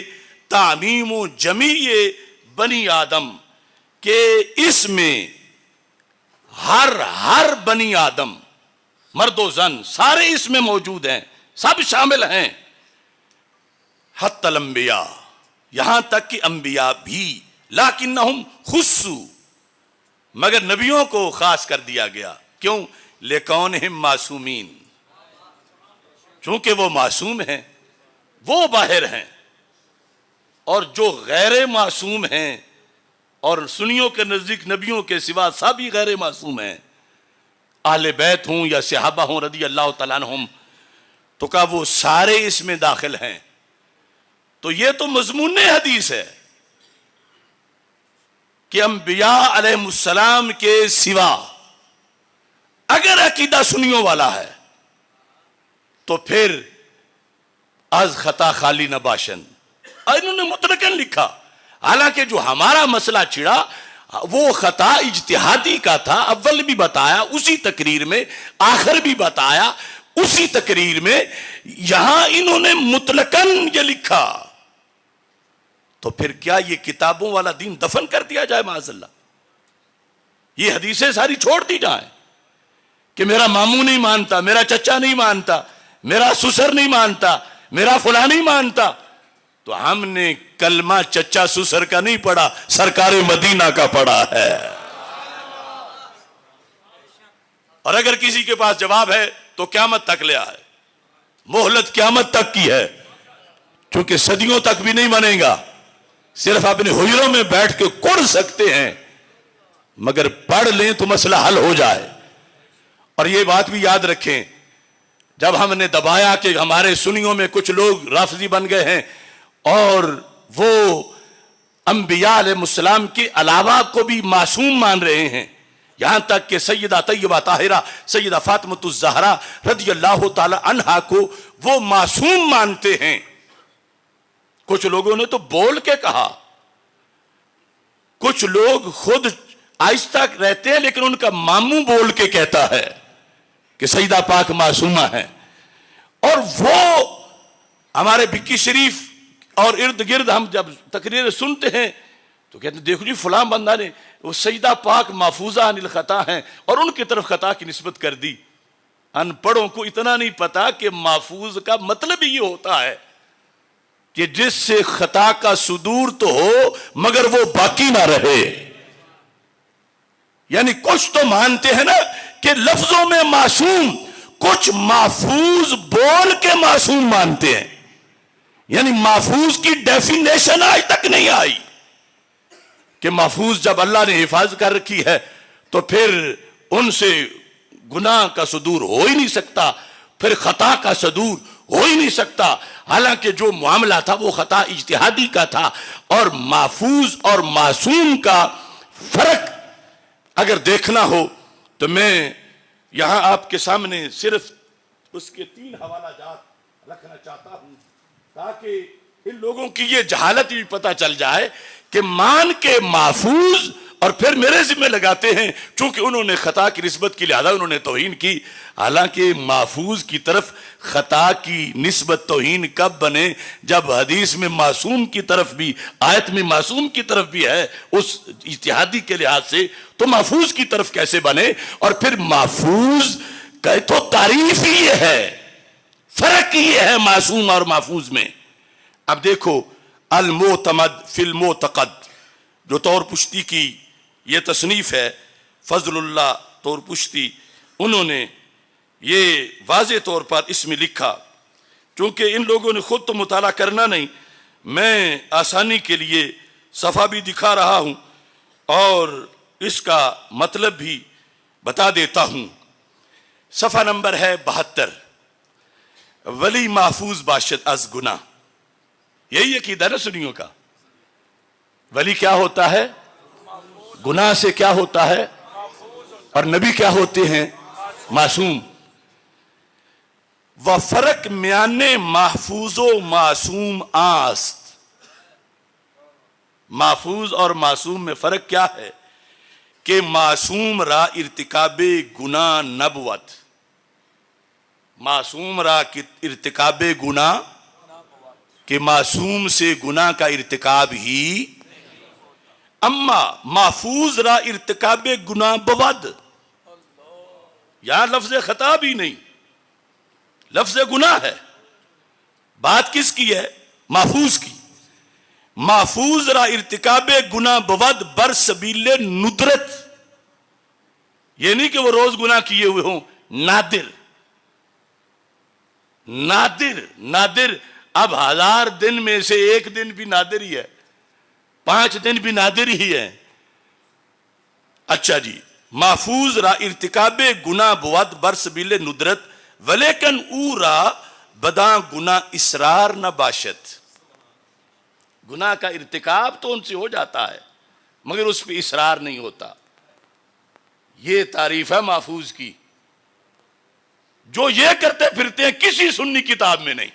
تعمیم و جمیع بنی آدم، کہ اس میں ہر بنی آدم، مرد و زن سارے اس میں موجود ہیں، سب شامل ہیں. حتی الانبیاء، یہاں تک کہ انبیاء بھی، لیکنہم خصو، مگر نبیوں کو خاص کر دیا گیا. کیوں؟ لکونہم معصومین، چونکہ وہ معصوم ہیں، وہ باہر ہیں. اور جو غیر معصوم ہیں، اور سنیوں کے نزدیک نبیوں کے سوا سبھی غیر معصوم ہیں، اہل بیت ہوں یا صحابہ ہوں رضی اللہ تعالیٰ عنہم، تو کہا وہ سارے اس میں داخل ہیں. تو یہ تو مضمون حدیث ہے کہ انبیاء علیہ السلام کے سوا اگر عقیدہ سنیوں والا ہے تو پھر از خطا خالی نہ باشن. انہوں نے مطلقاً لکھا، حالانکہ جو ہمارا مسئلہ چھڑا وہ خطا اجتہادی کا تھا. اول بھی بتایا اسی تقریر میں، آخر بھی بتایا اسی تقریر میں. یہاں انہوں نے مطلقاً یہ لکھا، تو پھر کیا یہ کتابوں والا دین دفن کر دیا جائے معاذ اللہ؟ یہ حدیثیں ساری چھوڑ دی جائیں کہ میرا ماموں نہیں مانتا، میرا چچا نہیں مانتا، میرا سسر نہیں مانتا، میرا فلاں نہیں مانتا. تو ہم نے کلمہ چچا سسر کا نہیں پڑھا، سرکار مدینہ کا پڑھا ہے. اور اگر کسی کے پاس جواب ہے تو قیامت تک لے آئے، مہلت قیامت تک کی ہے، چونکہ صدیوں تک بھی نہیں بنے گا. صرف اپنے حجروں میں بیٹھ کے کڑ سکتے ہیں، مگر پڑھ لیں تو مسئلہ حل ہو جائے. اور یہ بات بھی یاد رکھیں، جب ہم نے دبایا کہ ہمارے سنیوں میں کچھ لوگ رافضی بن گئے ہیں اور وہ انبیاء علیہ السلام کے علاوہ کو بھی معصوم مان رہے ہیں، یہاں تک کہ سیدہ طیبہ طاہرہ سیدہ فاطمۃ الزہرا رضی اللہ تعالی عنہا کو وہ معصوم مانتے ہیں، کچھ لوگوں نے تو بول کے کہا، کچھ لوگ خود آہستہ رہتے ہیں لیکن ان کا ماموں بول کے کہتا ہے کہ سیدہ پاک معصومہ ہے. اور وہ ہمارے بکی شریف اور ارد گرد ہم جب تقریر سنتے ہیں تو کہتے ہیں دیکھو جی فلاں بندہ نے وہ سیدہ پاک محفوظہ عن الخطا ہیں اور ان کی طرف خطا کی نسبت کر دی. ان پڑھوں کو اتنا نہیں پتا کہ محفوظ کا مطلب یہ ہوتا ہے کہ جس سے خطا کا صدور تو ہو مگر وہ باقی نہ رہے. یعنی کچھ تو مانتے ہیں نا کہ لفظوں میں معصوم، کچھ محفوظ بول کے معصوم مانتے ہیں. یعنی محفوظ کی ڈیفینیشن آج تک نہیں آئی کہ محفوظ جب اللہ نے حفاظت کر رکھی ہے تو پھر ان سے گناہ کا صدور ہو ہی نہیں سکتا، پھر خطا کا صدور ہو ہی نہیں سکتا. حالانکہ جو معاملہ تھا وہ خطا اجتہادی کا تھا. اور محفوظ اور معصوم کا فرق اگر دیکھنا ہو تو میں یہاں آپ کے سامنے صرف اس کے 3 حوالہ جات رکھنا چاہتا ہوں تاکہ ان لوگوں کی یہ جہالت بھی پتہ چل جائے کہ مان کے محفوظ اور پھر میرے ذمہ لگاتے ہیں چونکہ انہوں نے خطا کی نسبت کی لہذا انہوں نے توہین کی. حالانکہ محفوظ کی طرف خطا کی نسبت توہین کب بنے جب حدیث میں معصوم کی طرف بھی، آیت میں معصوم کی طرف بھی ہے اس اجتہادی کے لحاظ سے، تو محفوظ کی طرف کیسے بنے؟ اور پھر محفوظ کا تو تعریف ہی یہ ہے، فرق یہ ہے معصوم اور محفوظ میں. اب دیکھو المعتمد فی المعتقد جو طور پشتی کی یہ تصنیف ہے، فضل اللہ طور پشتی، انہوں نے یہ واضح طور پر اس میں لکھا، چونکہ ان لوگوں نے خود تو مطالعہ کرنا نہیں، میں آسانی کے لیے صفحہ بھی دکھا رہا ہوں اور اس کا مطلب بھی بتا دیتا ہوں. صفحہ نمبر ہے 72. ولی محفوظ باشد از گناہ. یہی عقیدہ نا سنیوں کا. ولی کیا ہوتا ہے؟ گناہ سے کیا ہوتا ہے؟ اور نبی کیا ہوتے ہیں؟ معصوم. و فرق میان محفوظ و معصوم آست. محفوظ اور معصوم میں فرق کیا ہے کہ معصوم را ارتکاب گناہ نبوت، معصوم را ارتکاب گناہ کہ معصوم سے گناہ کا ارتکاب ہی، اما محفوظ را ارتکاب گناہ بود. یہاں لفظ خطا بھی نہیں، لفظ گناہ ہے. بات کس کی ہے؟ محفوظ کی. محفوظ را ارتکاب گناہ بود بر سبیل ندرت. یہ نہیں کہ وہ روز گناہ کیے ہوئے ہوں، نادر. نادر نادر. اب 1000 دن میں سے 1 دن بھی نادر ہی ہے، 5 دن بھی نادر ہی ہے. اچھا جی، محفوظ را ارتکاب گناہ بود بر سبیل ندرت ولیکن او را بدا گناہ اسرار نہ باشد. گناہ کا ارتکاب تو ان سے ہو جاتا ہے مگر اس پہ اصرار نہیں ہوتا. یہ تعریف ہے محفوظ کی. جو یہ کرتے پھرتے ہیں کسی سنی کتاب میں نہیں.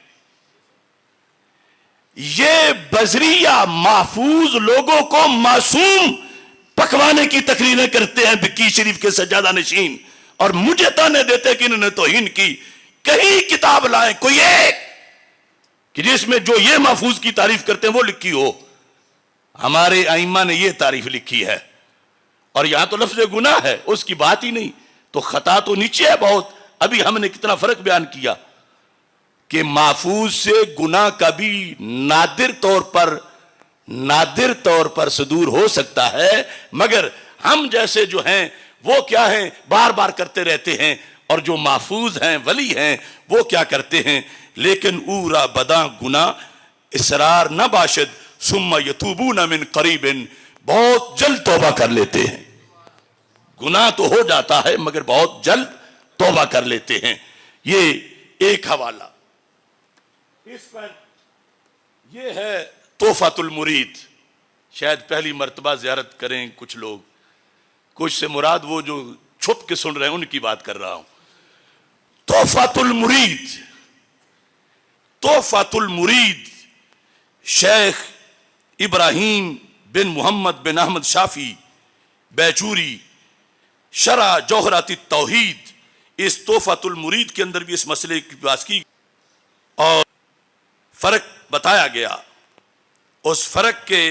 یہ بزریہ محفوظ لوگوں کو معصوم پکوانے کی تقریریں کرتے ہیں بکی شریف کے سجادہ نشین، اور مجھے تانے دیتے کہ انہوں نے توہین کی. کہیں کتاب لائیں کوئی ایک کہ جس میں جو یہ محفوظ کی تعریف کرتے ہیں وہ لکھی ہو. ہمارے ائمہ نے یہ تعریف لکھی ہے. اور یہاں تو لفظ گناہ ہے، اس کی بات ہی نہیں. تو خطا تو نیچے ہے بہت. ابھی ہم نے کتنا فرق بیان کیا کہ محفوظ سے گناہ کا بھی نادر طور پر صدور ہو سکتا ہے، مگر ہم جیسے جو ہیں وہ کیا ہیں، بار بار کرتے رہتے ہیں. اور جو محفوظ ہیں، ولی ہیں، وہ کیا کرتے ہیں، لیکن اورا بدا گناہ اسرار نہ باشد ثم یتوبون من قریب. بہت جلد توبہ کر لیتے ہیں. گناہ تو ہو جاتا ہے مگر بہت جلد توبہ کر لیتے ہیں. یہ ایک حوالہ اس پر یہ ہے تحفۃ المرید. شاید پہلی مرتبہ زیارت کریں کچھ لوگ, کچھ سے مراد وہ جو چھپ کے سن رہے ہیں ان کی بات کر رہا ہوں. تحفۃ المرید, تحفۃ المرید شیخ ابراہیم بن محمد بن احمد شافی بیچوری شرح جوہرات التوحید, اس تحفۃ المرید کے اندر بھی اس مسئلے کی بات کی اور فرق بتایا گیا. اس فرق کے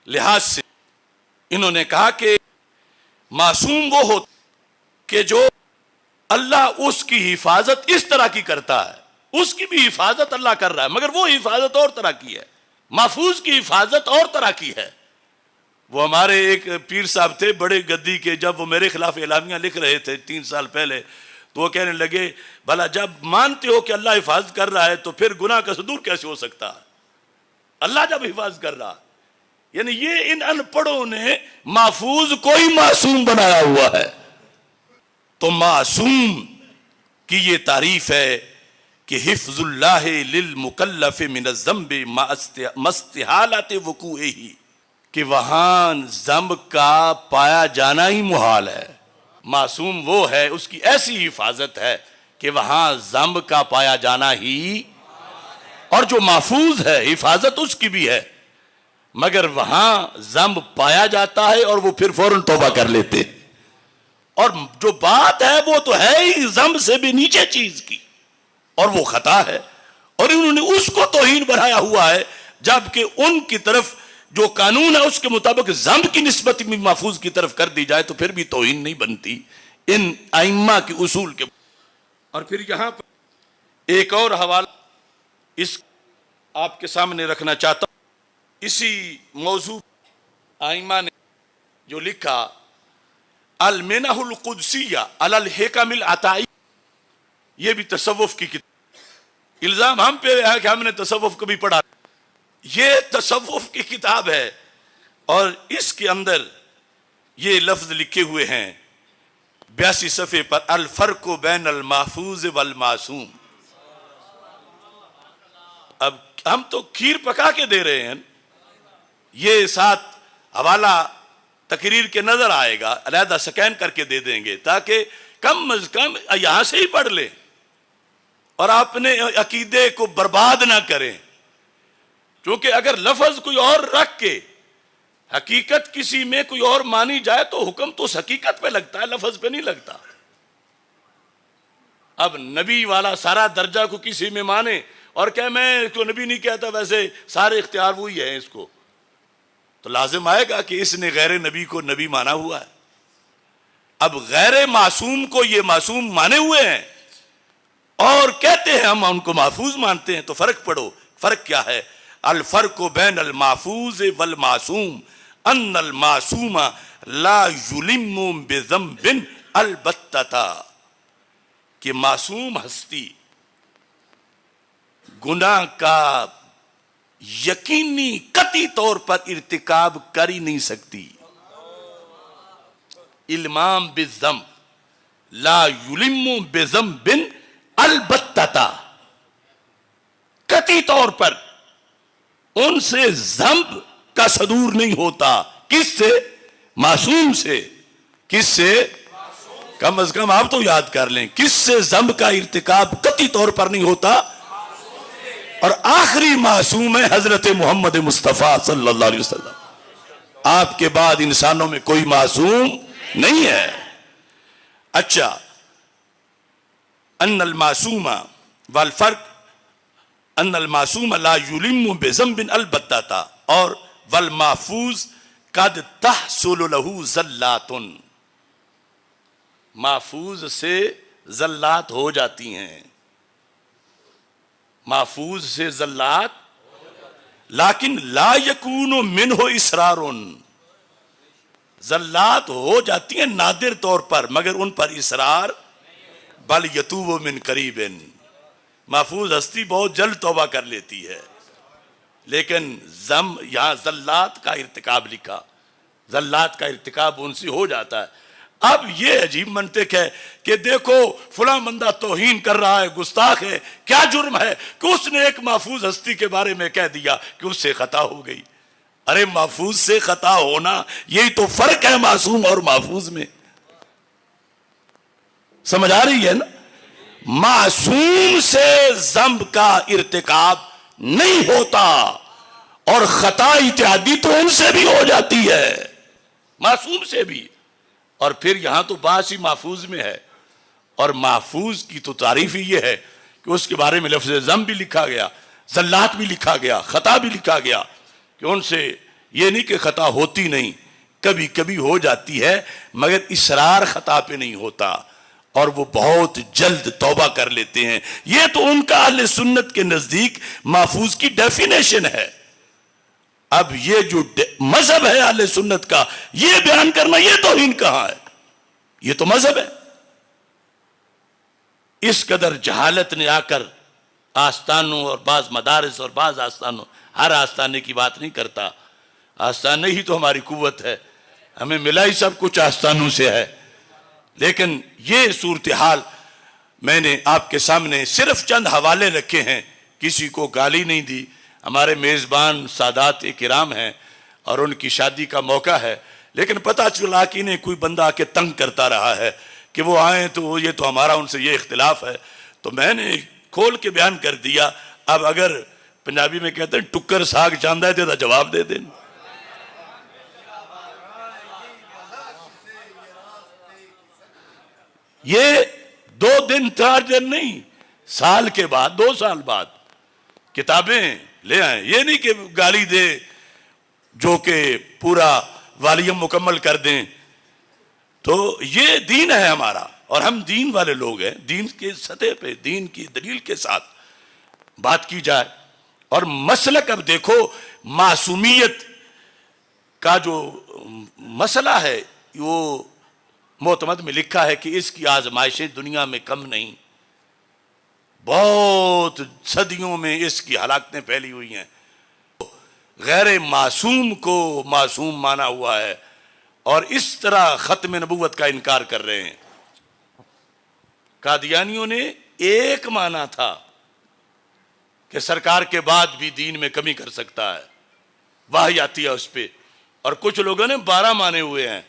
لحاظ سے انہوں نے کہا کہ معصوم وہ ہوتا کہ جو اللہ اس کی حفاظت اس طرح کی کرتا ہے, اس کی بھی حفاظت اللہ کر رہا ہے مگر وہ حفاظت اور طرح کی ہے, محفوظ کی حفاظت اور طرح کی ہے. وہ ہمارے ایک پیر صاحب تھے بڑے گدی کے, جب وہ میرے خلاف اعلامیہ لکھ رہے تھے 3 سال پہلے, تو وہ کہنے لگے بھلا جب مانتے ہو کہ اللہ حفاظت کر رہا ہے تو پھر گناہ کا صدور کیسے ہو سکتا ہے؟ اللہ جب حفاظت کر رہا, یعنی یہ ان ان پڑھوں نے محفوظ کوئی معصوم بنایا ہوا ہے. تو معصوم کی یہ تعریف ہے کہ حفظ اللہ للمکلف من الذنب مستحالت وقوعہ, کہ وہاں ذنب کا پایا جانا ہی محال ہے. معصوم وہ ہے, اس کی ایسی حفاظت ہے کہ وہاں ذنب کا پایا جانا ہی, اور جو محفوظ ہے حفاظت اس کی بھی ہے مگر وہاں ذنب پایا جاتا ہے اور وہ پھر فوراً توبہ کر لیتے, اور جو بات ہے وہ تو ہے ہی ذنب سے بھی نیچے چیز کی, اور وہ خطا ہے, اور انہوں نے اس کو توہین بنایا ہوا ہے, جبکہ ان کی طرف جو قانون ہے اس کے مطابق ذنب کی نسبت بھی محفوظ کی طرف کر دی جائے تو پھر بھی توہین نہیں بنتی ان ائمہ کے اصول کے. اور پھر یہاں پر ایک اور حوالہ اس آپ کے سامنے رکھنا چاہتا ہوں. اسی موضوع ائمہ نے جو لکھا المنح القدسیہ علی الحکم العطائی, یہ بھی تصوف کی کتاب. الزام ہم پہ ہے کہ ہم نے تصوف کبھی پڑھا, یہ تصوف کی کتاب ہے اور اس کے اندر یہ لفظ لکھے ہوئے ہیں 82 صفحے پر, الفرق بین المحفوظ والمعصوم. اب ہم تو کھیر پکا کے دے رہے ہیں, یہ ساتھ حوالہ تقریر کے نظر آئے گا, علیحدہ سکین کر کے دے دیں گے تاکہ کم از کم یہاں سے ہی پڑھ لیں اور اپنے عقیدے کو برباد نہ کریں. کیونکہ اگر لفظ کوئی اور رکھ کے حقیقت کسی میں کوئی اور مانی جائے تو حکم تو اس حقیقت پہ لگتا ہے, لفظ پہ نہیں لگتا. اب نبی والا سارا درجہ کو کسی میں مانے اور کہ میں تو نبی نہیں کہتا, ویسے سارے اختیار وہی ہیں اس کو, تو لازم آئے گا کہ اس نے غیر نبی کو نبی مانا ہوا ہے. اب غیر معصوم کو یہ معصوم مانے ہوئے ہیں اور کہتے ہیں ہم ان کو محفوظ مانتے ہیں. تو فرق پڑھو, فرق کیا ہے؟ الفرق بین المحفوظ والمعصوم ان المعصوم لا یلم بذنب البتہ, کہ معصوم ہستی گناہ کا یقینی قطعی طور پر ارتکاب کر ہی نہیں سکتی. المام بالذنب لا یلم بذنب البتہ, قطعی طور پر ان سے ذنب کا صدور نہیں ہوتا. کس سے؟ معصوم سے. کس سے؟ کم از کم آپ تو یاد کر لیں, کس سے ذنب کا ارتکاب قطعی طور پر نہیں ہوتا؟ اور آخری معصوم ہے حضرت محمد مصطفیٰ صلی اللہ علیہ وسلم. آپ کے بعد انسانوں میں کوئی معصوم نہیں ہے. اچھا, ان المعصوم والفرق ان المعصوم لا یلم بذنب البتہ, اور والمحفوظ قد تحصل له زلات, محفوظ سے زلات ہو جاتی ہیں, محفوظ سے زلات, لیکن لا یکون منہ اصرار, زلات ہو جاتی ہیں نادر طور پر مگر ان پر اصرار, بل یتوب من قریب, محفوظ ہستی بہت جلد توبہ کر لیتی ہے. لیکن یہاں زلات کا ارتکاب لکھا, زلات کا ارتکاب ان سے ہو جاتا ہے. اب یہ عجیب منطق ہے کہ دیکھو فلاں بندہ توہین کر رہا ہے، گستاخ ہے، کیا جرم ہے کہ اس نے ایک محفوظ ہستی کے بارے میں کہہ دیا کہ اس سے خطا ہو گئی۔ ارے محفوظ سے خطا ہونا، یہی تو فرق ہے معصوم اور محفوظ میں۔ سمجھ آ رہی ہے نا؟ معصوم سے ذنب کا ارتکاب نہیں ہوتا، اور خطا اتحادی تو ان سے بھی ہو جاتی ہے، معصوم سے بھی۔ اور پھر یہاں تو بات ہی محفوظ میں ہے، اور محفوظ کی تو تعریف ہی یہ ہے کہ اس کے بارے میں لفظ ذنب بھی لکھا گیا، زلات بھی لکھا گیا، خطا بھی لکھا گیا، کہ ان سے یہ نہیں کہ خطا ہوتی نہیں، کبھی کبھی ہو جاتی ہے، مگر اصرار خطا پہ نہیں ہوتا، اور وہ بہت جلد توبہ کر لیتے ہیں۔ یہ تو ان کا اہل سنت کے نزدیک محفوظ کی ڈیفینیشن ہے۔ اب یہ جو مذہب ہے اہل سنت کا، یہ بیان کرنا، یہ توہین کہاں ہے؟ یہ تو مذہب ہے۔ اس قدر جہالت نے آ کر آستانوں اور بعض مدارس اور بعض آستانوں، ہر آستانے کی بات نہیں کرتا، آستانے ہی تو ہماری قوت ہے، ہمیں ملا ہی سب کچھ آستانوں سے ہے، لیکن یہ صورتحال میں نے آپ کے سامنے صرف چند حوالے رکھے ہیں، کسی کو گالی نہیں دی۔ ہمارے میزبان سادات کرام ہیں اور ان کی شادی کا موقع ہے، لیکن پتہ چلا کہ انہیں کوئی بندہ آ کے تنگ کرتا رہا ہے کہ وہ آئیں تو یہ تو ہمارا ان سے یہ اختلاف ہے، تو میں نے کھول کے بیان کر دیا۔ اب اگر پنجابی میں کہتے ہیں ٹکر ساگ چاندہ ہے تو جواب دے دیں۔ یہ 2 دن 4 دن نہیں، سال کے بعد 2 سال بعد کتابیں لے آئیں، یہ نہیں کہ گالی دے جو کہ پورا والیم مکمل کر دیں۔ تو یہ دین ہے ہمارا، اور ہم دین والے لوگ ہیں، دین کے سطح پہ دین کی دلیل کے ساتھ بات کی جائے۔ اور مسلک اب دیکھو، معصومیت کا جو مسئلہ ہے وہ معتمد میں لکھا ہے کہ اس کی آزمائشیں دنیا میں کم نہیں، بہت صدیوں میں اس کی ہلاکتیں پھیلی ہوئی ہیں۔ غیر معصوم کو معصوم مانا ہوا ہے، اور اس طرح ختم نبوت کا انکار کر رہے ہیں۔ قادیانیوں نے ایک مانا تھا کہ سرکار کے بعد بھی دین میں کمی کر سکتا ہے، وحی آتی ہے اس پہ، اور کچھ لوگوں نے 12 مانے ہوئے ہیں،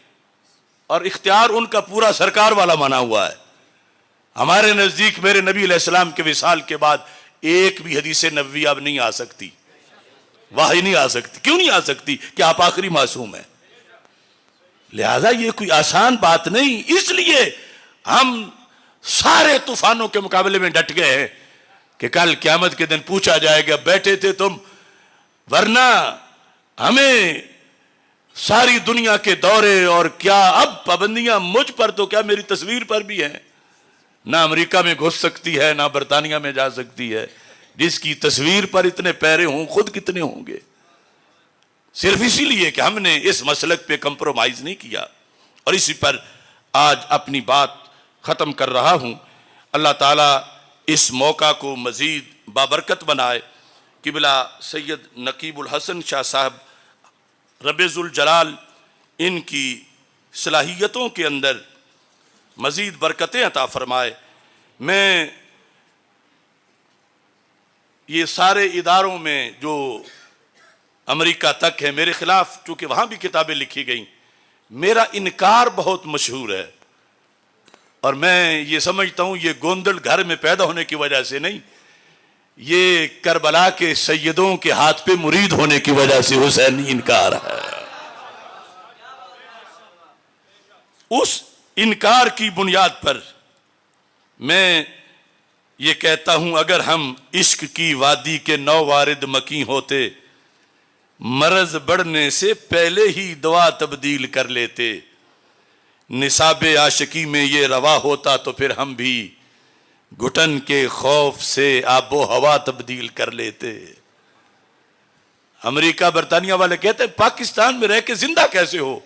اور اختیار ان کا پورا سرکار والا مانا ہوا ہے۔ ہمارے نزدیک میرے نبی علیہ السلام کے وصال کے بعد ایک بھی حدیث نبوی اب نہیں آ سکتی، وحی نہیں آ سکتی۔ کیوں نہیں آ سکتی؟ کہ آپ آخری معصوم ہیں۔ لہذا یہ کوئی آسان بات نہیں، اس لیے ہم سارے طوفانوں کے مقابلے میں ڈٹ گئے ہیں کہ کل قیامت کے دن پوچھا جائے گا بیٹھے تھے تم، ورنہ ہمیں ساری دنیا کے دورے اور کیا اب پابندیاں مجھ پر تو کیا میری تصویر پر بھی ہیں، نہ امریکہ میں گھس سکتی ہے نہ برطانیہ میں جا سکتی ہے، جس کی تصویر پر اتنے پیرے ہوں خود کتنے ہوں گے، صرف اسی لیے کہ ہم نے اس مسلک پہ کمپرومائز نہیں کیا۔ اور اسی پر آج اپنی بات ختم کر رہا ہوں۔ اللہ تعالیٰ اس موقع کو مزید بابرکت بنائے۔ قبلہ سید نقیب الحسن شاہ صاحب رب ذوالجلال ان کی صلاحیتوں کے اندر مزید برکتیں عطا فرمائے۔ میں یہ سارے اداروں میں جو امریکہ تک ہے، میرے خلاف چونکہ وہاں بھی کتابیں لکھی گئیں، میرا انکار بہت مشہور ہے، اور میں یہ سمجھتا ہوں یہ گوندل گھر میں پیدا ہونے کی وجہ سے نہیں، یہ کربلا کے سیدوں کے ہاتھ پہ مرید ہونے کی وجہ سے حسینی انکار ہے۔ اس انکار کی بنیاد پر میں یہ کہتا ہوں، اگر ہم عشق کی وادی کے 9 وارد مکی ہوتے، مرض بڑھنے سے پہلے ہی دوا تبدیل کر لیتے، نصاب عاشقی میں یہ روا ہوتا تو پھر ہم بھی گھٹن کے خوف سے آب و ہوا تبدیل کر لیتے۔ امریکہ برطانیہ والے کہتے ہیں پاکستان میں رہ کے زندہ کیسے ہو،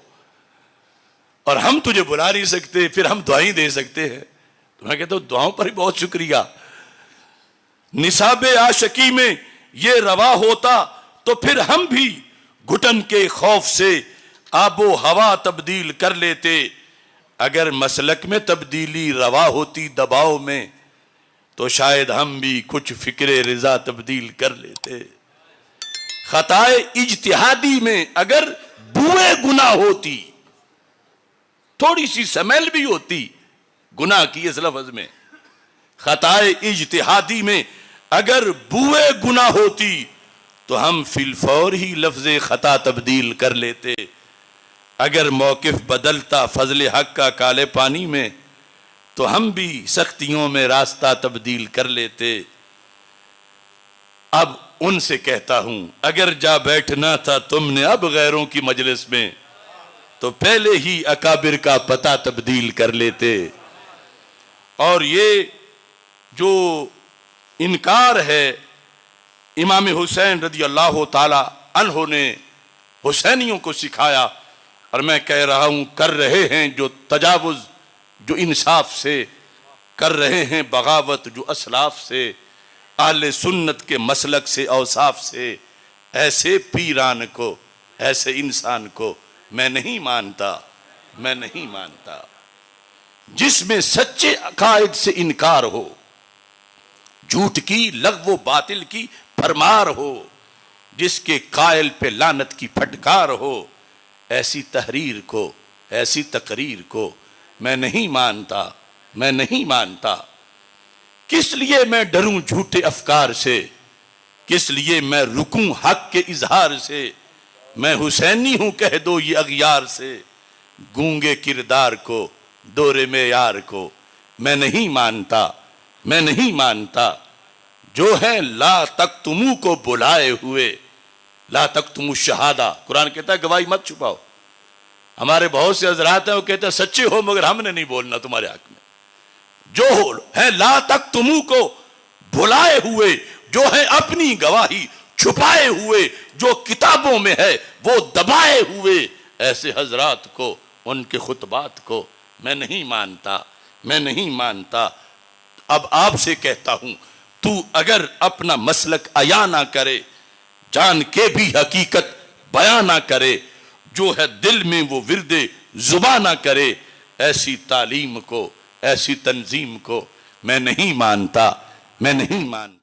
اور ہم تجھے بلا نہیں سکتے، پھر ہم دعائیں دے سکتے ہیں۔ تو میں کہتا ہوں دعاؤں پر ہی بہت شکریہ۔ نصاب عاشقی میں یہ روا ہوتا تو پھر ہم بھی گھٹن کے خوف سے آب و ہوا تبدیل کر لیتے، اگر مسلک میں تبدیلی روا ہوتی دباؤ میں تو شاید ہم بھی کچھ فکر رضا تبدیل کر لیتے. خطائے اجتہادی میں اگر بوئے گناہ ہوتی، تھوڑی سی سمیل بھی ہوتی گناہ کی اس لفظ میں، خطائے اجتہادی میں اگر بوئے گناہ ہوتی تو ہم فی الفور ہی لفظ خطا تبدیل کر لیتے. اگر موقف بدلتا فضل حق کا کالے پانی میں تو ہم بھی سختیوں میں راستہ تبدیل کر لیتے. اب ان سے کہتا ہوں اگر جا بیٹھنا تھا تم نے اب غیروں کی مجلس میں تو پہلے ہی اکابر کا پتہ تبدیل کر لیتے. اور یہ جو انکار ہے امام حسین رضی اللہ تعالی عنہ نے حسینیوں کو سکھایا، اور میں کہہ رہا ہوں کر رہے ہیں جو تجاوز جو انصاف سے، کر رہے ہیں بغاوت جو اسلاف سے، اہل سنت کے مسلک سے اوصاف سے، ایسے پیران کو، ایسے انسان کو میں نہیں مانتا، میں نہیں مانتا. جس میں سچے عقائد سے انکار ہو، جھوٹ کی لغو و باطل کی پرمار ہو، جس کے قائل پہ لعنت کی پھٹکار ہو، ایسی تحریر کو، ایسی تقریر کو میں نہیں مانتا، میں نہیں مانتا. کس لیے میں ڈروں جھوٹے افکار سے، کس لیے میں رکوں حق کے اظہار سے. میں حسینی ہوں کہہ دو یہ اغیار سے، گونگے کردار کو دور معیار کو میں نہیں مانتا، میں نہیں مانتا. جو ہے لا تکتمو کو بلائے ہوئے، لا تکتمو الشہادہ، قرآن کہتا ہے گواہی مت چھپاؤ. ہمارے بہت سے حضرات ہیں وہ کہتے ہیں سچے ہو مگر ہم نے نہیں بولنا تمہارے حق میں. جو ہے لا تکتمو کو بھلائے ہوئے، جو ہے اپنی گواہی چھپائے ہوئے، جو کتابوں میں ہے وہ دبائے ہوئے، ایسے حضرات کو، ان کے خطبات کو میں نہیں مانتا، میں نہیں مانتا. اب آپ سے کہتا ہوں تو اگر اپنا مسلک عیاں نہ کرے، جان کے بھی حقیقت بیان نہ کرے، جو ہے دل میں وہ ورد زباں نہ کرے، ایسی تعلیم کو، ایسی تنظیم کو میں نہیں مانتا، میں نہیں مانتا.